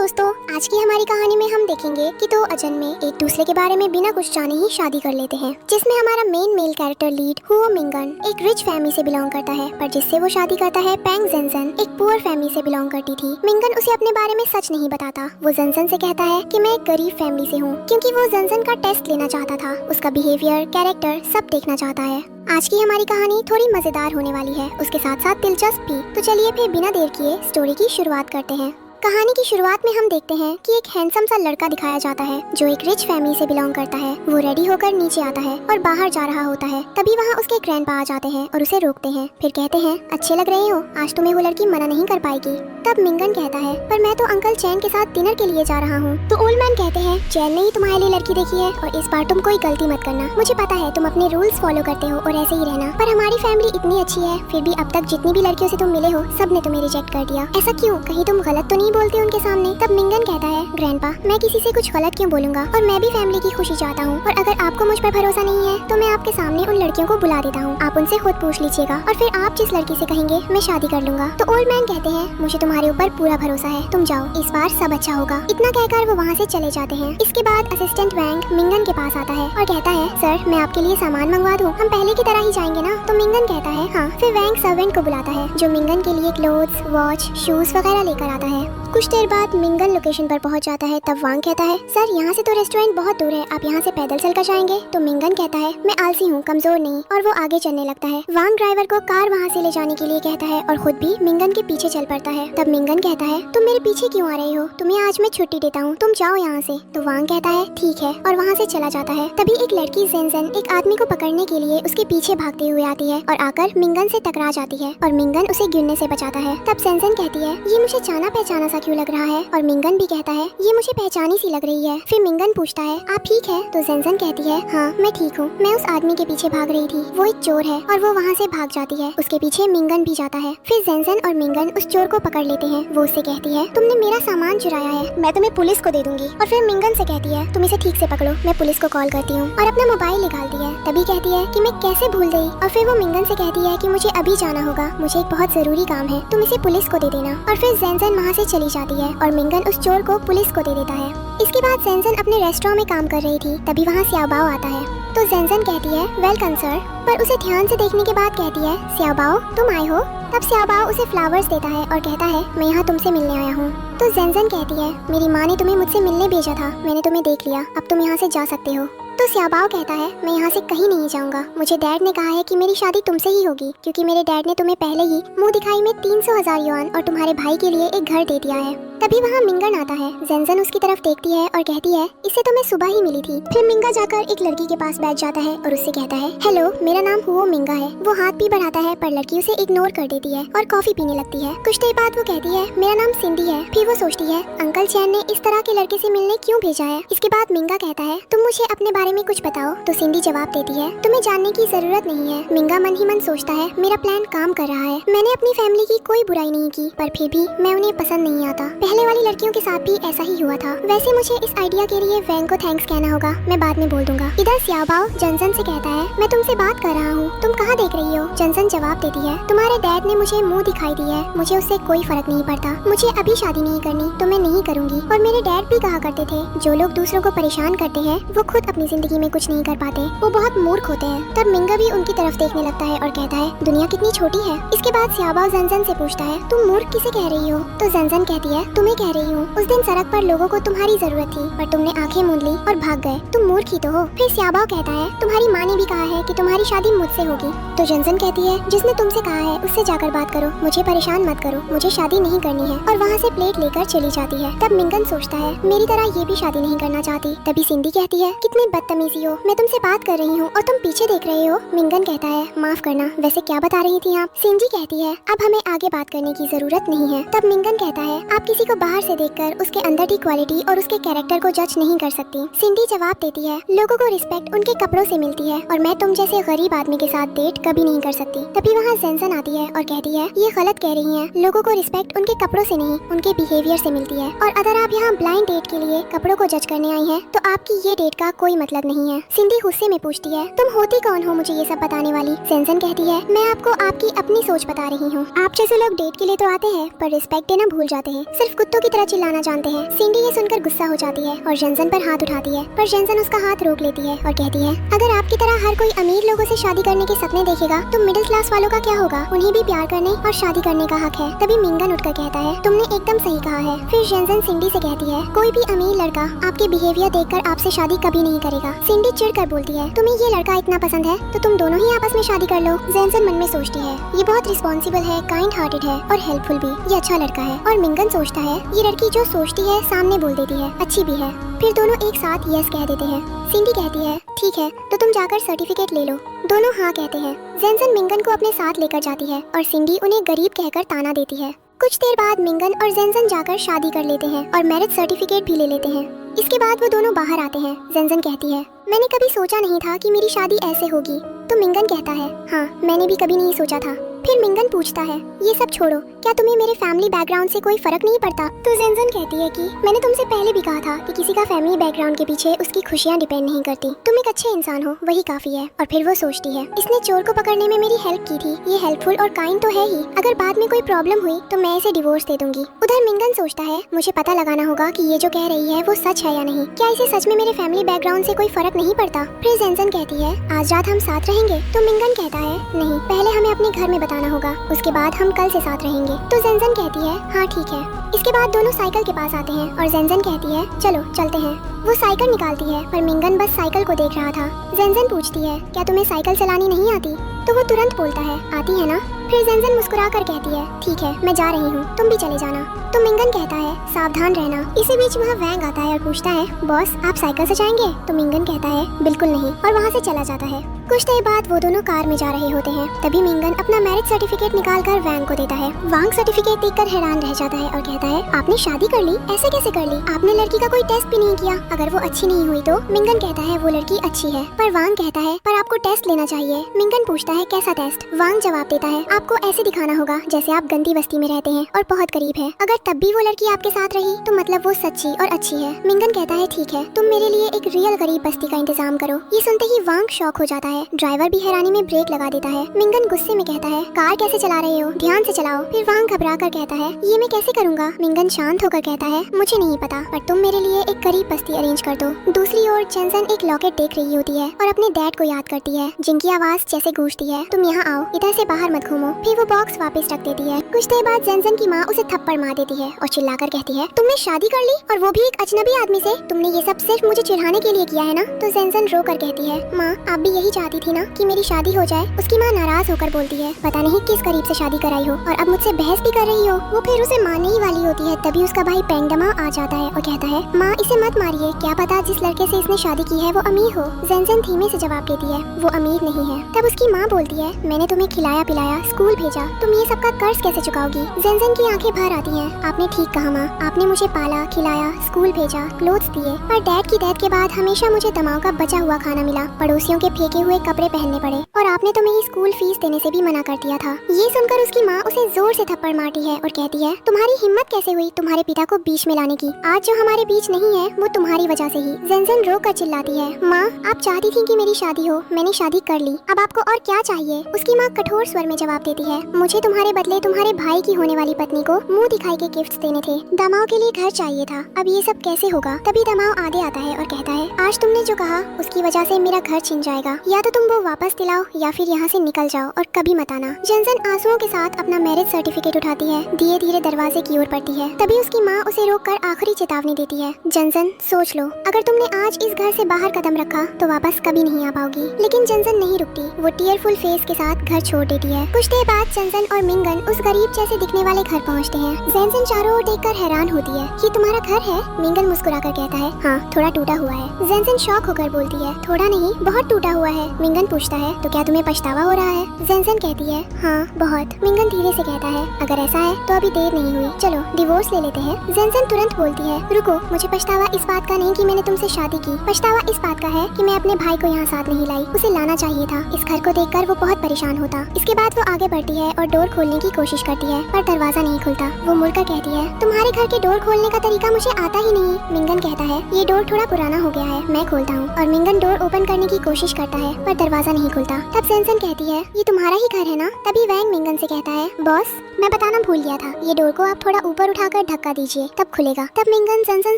दोस्तों, आज की हमारी कहानी में हम देखेंगे कि दो अजन्मे एक दूसरे के बारे में बिना कुछ जाने ही शादी कर लेते हैं, जिसमें हमारा मेल कैरेक्टर लीड हुओ मिंगन एक रिच फैमिली से बिलोंग करता है, पर जिससे वो शादी करता है पैंग जेनजेन एक पुअर फैमिली से बिलोंग करती थी। मिंगन उसे अपने बारे में सच नहीं बताता। वो जेनजेन से कहता है कि मैं एक गरीब फैमिली से हूँ, क्योंकि वो जेनजेन का टेस्ट लेना चाहता था, उसका बिहेवियर, कैरेक्टर सब देखना चाहता है। आज की हमारी कहानी थोड़ी मजेदार होने वाली है, उसके साथ साथ दिलचस्प भी। तो चलिए फिर बिना देर किए स्टोरी की शुरुआत करते हैं। कहानी की शुरुआत में हम देखते हैं कि एक हैंडसम सा लड़का दिखाया जाता है जो एक रिच फैमिली से बिलोंग करता है। वो रेडी होकर नीचे आता है और बाहर जा रहा होता है। तभी वहाँ उसके ग्रैंडपा आ जाते हैं और उसे रोकते हैं। फिर कहते हैं, अच्छे लग रहे हो, आज तुम्हें वो लड़की मना नहीं कर पाएगी। तब मिंगन कहता है, पर मैं तो अंकल चैन के साथ डिनर के लिए जा रहा हूँ। तो ओल्ड मैन कहते हैं, चैन ने ही तुम्हारे लिए लड़की देखी है और इस बार तुम कोई गलती मत करना। मुझे पता है तुम अपने रूल्स फॉलो करते हो और ऐसे ही रहना, पर हमारी फैमिली इतनी अच्छी है, फिर भी अब तक जितनी भी लड़कियों से तुम मिले हो सब ने तुम्हें रिजेक्ट कर दिया। ऐसा क्यों? कहीं तुम गलत तो नहीं बोलते उनके सामने? तब मिंगन कहता है, ग्रैंडपा मैं किसी से कुछ गलत क्यों बोलूंगा, और मैं भी फैमिली की खुशी चाहता हूँ, और अगर आपको मुझ पर भरोसा नहीं है तो मैं आपके सामने उन लड़कियों को बुला देता हूँ। आप उनसे खुद पूछ लीजिएगा और फिर आप जिस लड़की से कहेंगे मैं शादी कर लूंगा। तो ओल्ड मैन कहते हैं, मुझे तुम्हारे ऊपर पूरा भरोसा है, तुम जाओ, इस बार सब अच्छा होगा। इतना कहकर वो वहाँ से चले जाते हैं। इसके बाद असिस्टेंट वैंग मिंगन के पास आता है और कहता है, सर मैं आपके लिए सामान मंगवा दूँ, हम पहले की तरह ही जाएंगे ना? तो मिंगन कहता है, हाँ। फिर वैंग सर्वेंट को बुलाता है जो मिंगन के लिए क्लोथ्स, वॉच, शूज वगैरह लेकर आता है। कुछ देर बाद मिंगन लोकेशन पर पहुंच जाता है। तब वांग कहता है, सर यहाँ से तो रेस्टोरेंट बहुत दूर है, आप यहाँ से पैदल चलकर जाएंगे? तो मिंगन कहता है, मैं आलसी हूँ, कमजोर नहीं, और वो आगे चलने लगता है। वांग ड्राइवर को कार वहाँ से ले जाने के लिए कहता है और खुद भी मिंगन के पीछे चल पड़ता है। तब मिंगन कहता है, तुम मेरे पीछे क्यों आ रही हो? तुम्हें आज मैं छुट्टी देता हूँ, तुम जाओ यहाँ से। तो वांग कहता है, ठीक है, और वहाँ से चला जाता है। तभी एक लड़की जेनजेन एक आदमी को पकड़ने के लिए उसके पीछे भागते हुए आती है और आकर मिंगन से टकरा जाती है और मिंगन उसे गिरने से बचाता है। तब जेनजेन कहती है, ये मुझे जाना पहचाना सा क्यों लग रहा है? और मिंगन भी कहता है, ये मुझे पहचानी सी लग रही है। फिर मिंगन पूछता है, आप ठीक है? तो जेनजेन कहती है, हाँ मैं ठीक हूँ, मैं उस आदमी के पीछे भाग रही थी, वो एक चोर है, और वो वहाँ से भाग जाती है। उसके पीछे मिंगन भी जाता है। फिर जेनजेन और मिंगन उस चोर को पकड़ लेते हैं। वो उससे कहती है, तुमने मेरा सामान चुराया है, मैं तुम्हें पुलिस को दे दूंगी। और फिर मिंगन से कहती है, तुम इसे ठीक से पकड़ो, मैं पुलिस को कॉल करती हूँ, और अपना मोबाइल निकालती है। तभी कहती है कि मैं कैसे भूल गई। और फिर वो मिंगन से कहती है कि मुझे अभी जाना होगा, मुझे एक बहुत जरूरी काम है, तुम इसे पुलिस को दे देना। और फिर जेनजेन वहाँ से चली जाती है और मिंगन उस चोर को पुलिस को दे देता है। इसके बाद जेनजेन अपने रेस्टोरेंट में काम कर रही थी। तभी वहाँ स्याओबाओ आता है। तो जेनजेन कहती है, वेलकम सर, पर उसे ध्यान से देखने के बाद कहती है, स्याओबाओ तुम आए हो? तब स्याओबाओ उसे फ्लावर्स देता है और कहता है, मैं यहाँ तुमसे मिलने आया हूँ। तो जेनजेन कहती है, मेरी माँ ने तुम्हें मुझसे मिलने भेजा था, मैंने तुम्हें देख लिया, अब तुम यहाँ से जा सकते हो। तो स्याओबाओ कहता है, मैं यहाँ से कहीं नहीं जाऊंगा, मुझे डैड ने कहा है कि मेरी शादी तुमसे ही होगी, क्योंकि मेरे डैड ने तुम्हें पहले ही मुंह दिखाई में 300,000 युआन और तुम्हारे भाई के लिए एक घर दे दिया है। तभी वहाँ मिंगन आता है। जेनजेन उसकी तरफ देखती है और कहती है, इससे तो मैं सुबह ही मिली थी। फिर मिंगा जाकर एक लड़की के पास बैठ जाता है और उससे कहता है, हेलो मेरा नाम हुओ मिंगा है। वो हाथ भी बढ़ाता है पर लड़की उसे इग्नोर कर देती है और कॉफी पीने लगती है। कुछ देर बाद वो कहती है, मेरा नाम सिंडी है। फिर वो सोचती है, अंकल चैन ने इस तरह के लड़के से मिलने क्यों भेजा है? इसके बाद मिंगा कहता है, तुम मुझे अपने बारे में कुछ बताओ। तो सिंडी जवाब देती है, तुम्हें जानने की जरूरत नहीं है। मिंगा मन ही मन सोचता है, मेरा प्लान काम कर रहा है, मैंने अपनी फैमिली की कोई बुराई नहीं की, पर फिर भी मैं उन्हें पसंद नहीं आता। पहले वाली लड़कियों के साथ भी ऐसा ही हुआ था। वैसे मुझे इस आइडिया के लिए वैंग को थैंक्स कहना होगा, मैं बाद में बोल दूंगा। इधर स्याओबाओ जेनजेन से कहता है, मैं तुमसे बात कर रहा हूँ, तुम कहाँ देख रही हो? जेनजेन जवाब देती है, तुम्हारे डैड ने मुझे मुंह दिखाई दी है, मुझे उससे कोई फर्क नहीं पड़ता, मुझे अभी शादी नहीं करनी तो मैं नहीं करूँगी। और मेरे डैड भी कहा करते थे, जो लोग दूसरों को परेशान करते हैं वो खुद अपनी जिंदगी में कुछ नहीं कर पाते, वो बहुत मूर्ख होते हैं। तब मिंगा भी उनकी तरफ देखने लगता है और कहता है, दुनिया कितनी छोटी है। इसके बाद स्याओबाओ जेनजेन से पूछता है, तुम मूर्ख किसे कह रही हो? तो जेनजेन कहती है, तुम्हें कह रही हूँ, उस दिन सड़क पर लोगों को तुम्हारी जरूरत थी पर तुमने आंखें मूंद ली और भाग गए, तुम मूर्ख ही तो हो। फिर स्याओबाओ कहता है, तुम्हारी माँ ने भी कहा है कि तुम्हारी शादी मुझसे होगी। तो जेनजेन कहती है, जिसने तुमसे कहा है उससे जाकर बात करो, मुझे परेशान मत करो, मुझे शादी नहीं करनी है, और वहाँ से प्लेट लेकर चली जाती है। तब मिंगन सोचता है, मेरी तरह ये भी शादी नहीं करना चाहती। तभी सिंडी कहती है, कितनी बदतमीजी हो, मैं तुमसे बात कर रही हूँ और तुम पीछे देख रहे हो। मिंगन कहता है, माफ करना, वैसे क्या बता रही थी आप? सिंडी कहती है, अब हमें आगे बात करने की जरूरत नहीं है। तब मिंगन कहता है, आप किसी को बाहर से देखकर उसके अंदर की क्वालिटी और उसके कैरेक्टर को जज नहीं कर सकती। सिंडी जवाब देती है, लोगों को रिस्पेक्ट उनके कपड़ों से मिलती है और मैं तुम जैसे गरीब आदमी के साथ डेट कभी नहीं कर सकती। तभी वहाँ जेनजेन आती है और कहती है, ये गलत कह रही हैं, लोगों को रिस्पेक्ट उनके कपड़ों से नहीं उनके बिहेवियर से मिलती है, और अगर आप यहाँ ब्लाइंड डेट के लिए कपड़ों को जज करने आई हैं तो आपकी ये डेट का कोई मतलब नहीं है। सिंडी गुस्से में पूछती है, तुम होती कौन हो मुझे ये सब बताने वाली? जेनजेन कहती है, मैं आपको आपकी अपनी सोच बता रही हूँ। आप जैसे लोग डेट के लिए तो आते हैं पर रिस्पेक्ट देना भूल जाते हैं। सिर्फ सिर्फ कुत्तों की तरह चिल्लाना जानते हैं। सिंडी ये सुनकर गुस्सा हो जाती है और जेंसन पर हाथ उठाती है, पर जेंसन उसका हाथ रोक लेती है और कहती है, अगर आपकी तरह हर कोई अमीर लोगों से शादी करने के सपने देखेगा तो मिडिल क्लास वालों का क्या होगा? उन्हें भी प्यार करने और शादी करने का हक है। तभी मिंगन उठकर कहता है, तुमने एकदम सही कहा है। फिर जेंसन सिंडी से कहती है, कोई भी अमीर लड़का आपके बिहेवियर देखकर आपसे शादी कभी नहीं करेगा। सिंडी चिढ़कर बोलती है, तुम्हें ये लड़का इतना पसंद है तो तुम दोनों ही आपस में शादी कर लो। जेंसन मन में सोचती है, ये बहुत रिस्पॉन्सिबल है, काइंड हार्टेड है और हेल्पफुल भी, ये अच्छा लड़का है। और मिंगन सोचता है, ये लड़की जो सोचती है सामने बोल देती है, अच्छी भी है। फिर दोनों एक साथ यस कह देते हैं। सिंडी कहती है, ठीक है तो तुम जाकर सर्टिफिकेट ले लो। दोनों हाँ कहते हैं। जेंसन मिंगन को अपने साथ लेकर जाती है और सिंडी उन्हें गरीब कहकर ताना देती है। कुछ देर बाद मिंगन और जेंसन जाकर शादी कर लेते हैं और मैरिज सर्टिफिकेट भी ले लेते हैं। इसके बाद वो दोनों बाहर आते हैं। जेंसन कहती है, मैंने कभी सोचा नहीं था कि मेरी शादी ऐसे होगी। तो मिंगन कहता है, हाँ मैंने भी कभी नहीं सोचा था। फिर मिंगन पूछता है, ये सब छोड़ो, क्या तुम्हें मेरे फैमिली बैकग्राउंड से कोई फर्क नहीं पड़ता? तो जेंसन कहती है कि मैंने तुमसे पहले भी कहा था कि किसी का फैमिली बैकग्राउंड के पीछे उसकी खुशियाँ डिपेंड नहीं करती। तुम एक अच्छे इंसान हो, वही काफी है। और फिर वो सोचती है, इसने चोर को पकड़ने में मेरी हेल्प की थी, ये हेल्पफुल और काइंड तो है ही। अगर बाद में कोई प्रॉब्लम हुई तो मैं इसे डिवोर्स दे दूंगी। उधर मिंगन सोचता है, मुझे पता लगाना होगा कि ये जो कह रही है वो सच है या नहीं। क्या इसे सच में मेरे फैमिली बैकग्राउंड से कोई फर्क नहीं पड़ता? फिर जेंसन कहती है, आज रात हम साथ रहेंगे? तो मिंगन कहता है, नहीं, पहले हमें अपने घर में बताना होगा, उसके बाद हम कल से साथ रहेंगे। तो जेंसन कहती है, हाँ ठीक है। इसके बाद दोनों साइकिल के पास आते हैं और जेंसन कहती है, चलो चलते हैं। वो साइकिल निकालती है पर मिंगन बस साइकिल को देख रहा था। जेंसन पूछती है, क्या तुम्हें साइकिल चलानी नहीं आती? तो वो तुरंत बोलता है, आती है ना। फिर जेंसन मुस्कुरा कर कहती है, ठीक है मैं जा रही हूँ, तुम भी चले जाना। तो मिंगन कहता है, सावधान रहना। इसी बीच वहाँ वैंग आता है और पूछता है, बॉस आप साइकिल से जाएंगे? तो मिंगन कहता है, बिल्कुल नहीं, और वहाँ से चला जाता है। कुछ देर बाद वो दोनों कार में जा रहे होते हैं। तभी मिंगन अपना मैरिज सर्टिफिकेट निकालकर वैंग को देता है। वांग सर्टिफिकेट देखकर हैरान रह जाता है और कहता है, आपने शादी कर ली? ऐसे कैसे कर ली? आपने लड़की का कोई टेस्ट भी नहीं किया? अगर वो अच्छी नहीं हुई तो? मिंगन कहता है, वो लड़की अच्छी है। पर वांग कहता है, पर आपको टेस्ट लेना चाहिए। मिंगन पूछता है, कैसा टेस्ट? वांग जवाब देता है, आपको ऐसे दिखाना होगा जैसे आप गंदी बस्ती में रहते हैं और बहुत करीब है। अगर तब भी वो लड़की आपके साथ रही तो मतलब वो सच्ची और अच्छी है। मिंगन कहता है, ठीक है, तुम मेरे लिए एक रियल गरीब बस्ती का इंतजाम करो। ये सुनते ही वांग शॉक हो जाता है। ड्राइवर भी हैरानी में ब्रेक लगा देता है। मिंगन गुस्से में कहता है, कार कैसे चला रहे हो? ध्यान से चलाओ। फिर वांग घबरा कर कहता है, ये मैं कैसे करूँगा? मिंगन शांत होकर कहता है, मुझे नहीं पता, पर तुम मेरे लिए एक गरीब बस्ती अरेंज कर दो। दूसरी ओर जेंसन एक लॉकेट देख रही होती है और अपने डैड को याद करती है, जिनकी आवाज जैसे गूंजती है, तुम यहाँ आओ, इधर से बाहर मत घूमो। फिर वो बॉक्स वापस रख देती है। कुछ देर बाद जेंसन की माँ उसे थप्पड़ मार देती है और चिल्लाकर कहती है, तुमने शादी कर ली और वो भी एक अजनबी आदमी से? तुमने ये सब सिर्फ मुझे चिढ़ाने के लिए किया है ना? तो जेंसन रो कर कहती है, माँ आप भी यही चाहती थी ना कि मेरी शादी हो जाए? उसकी माँ नाराज होकर बोलती है, पता नहीं किस गरीब से शादी कराई हो और अब मुझसे बहस भी कर रही हो। वो फिर उसे मारने ही वाली होती है। तभी उसका भाई पेंगडमा आ जाता है और कहता है, माँ इसे मत मारिए, क्या पता जिस लड़के से इसने शादी की है वो अमीर हो। जेंसन धीमे से जवाब देती है, वो अमीर नहीं है। तब उसकी माँ बोलती है, मैंने तुम्हें खिलाया पिलाया, स्कूल भेजा, तुम ये सबका कर्ज कैसे चुकाओगी? जेंसन की आंखें भर आती हैं। आपने ठीक कहा माँ, आपने मुझे पाला खिलाया, स्कूल भेजा, क्लोथ्स दिए, पर डैड की डेथ के बाद हमेशा मुझे दमाव का बचा हुआ खाना मिला, पड़ोसियों के फेंके हुए कपड़े पहनने पड़े और आपने तो मेरी स्कूल फीस देने से भी मना कर दिया था। ये सुनकर उसकी माँ उसे जोर से थप्पड़ मारती है और कहती है, तुम्हारी हिम्मत कैसे हुई तुम्हारे पिता को बीच में लाने की? आज जो हमारे बीच नहीं है वो तुम्हारी वजह से ही। जेंसन रो कर चिल्लाती है, माँ आप चाहती थी कि मेरी शादी हो, मैंने शादी कर ली, अब आपको और क्या चाहिए? उसकी माँ कठोर स्वर में जवाब देती है, मुझे तुम्हारे बदले तुम्हारे भाई की होने वाली पत्नी को मुंह दिखाई के गिफ्ट्स देने थे, दमाव के लिए घर चाहिए था, अब ये सब कैसे होगा? तभी दमाव आगे आता है और कहता है, आज तुमने जो कहा उसकी वजह से मेरा घर छिन जाएगा, या तो तुम वो वापस दिलाओ या फिर यहाँ से निकल जाओ और कभी मत आना। जेंसन आंसुओं के साथ अपना मैरिज सर्टिफिकेट उठाती है, धीरे धीरे दरवाजे की ओर बढ़ती है। तभी उसकी माँ उसे रोककर आखिरी चेतावनी देती है, जेंसन सोच लो, अगर तुमने आज इस घर से बाहर कदम रखा तो वापस कभी नहीं आ पाओगी। लेकिन जेंसन नहीं रुकती, वो टीयरफुल फेस के साथ घर छोड़ देती है। कुछ देर बाद जेंसन और मिंगन उस गरीब जैसे दिखने वाले घर पहुँचते हैं। जेंसन चारों ओर देखकर हैरान होती है, ये तुम्हारा घर है? मिंगन मुस्कुराकर कहता है, हाँ थोड़ा टूटा हुआ है। जेंसन शॉक होकर बोलती है, थोड़ा नहीं बहुत टूटा हुआ है। मिंगन पूछता है, तो क्या तुम्हें पछतावा हो रहा है? जेंसन कहती है, हाँ बहुत। मिंगन धीरे से कहता है, अगर ऐसा है तो अभी देर नहीं हुई, चलो डिवोर्स ले लेते हैं। जेंसन तुरंत बोलती है, रुको, मुझे पछतावा इस बात का नहीं कि मैंने तुमसे शादी की, पछतावा इस बात का है कि मैं अपने भाई को यहाँ साथ नहीं लाई, उसे लाना चाहिए था। इस घर को देखकर वो बहुत परेशान होता। इसके बाद वो आगे बढ़ती है और डोर खोलने की कोशिश करती है पर दरवाजा नहीं खुलता। वो मुड़कर कहती है, तुम्हारे घर के डोर खोलने का तरीका मुझे आता ही नहीं। मिंगन कहता है, ये डोर थोड़ा पुराना हो गया है, मैं खोलता हूँ। और मिंगन डोर ओपन करने की कोशिश करता है पर दरवाजा नहीं खुलता। तब जेनसन कहती है ये तुम्हारा ही घर है ना। तभी वैंग मिंगन से कहता है बॉस मैं बताना भूल गया था, ये डोर को आप थोड़ा ऊपर उठाकर धक्का दीजिए तब खुलेगा। तब मिंगन जेनसन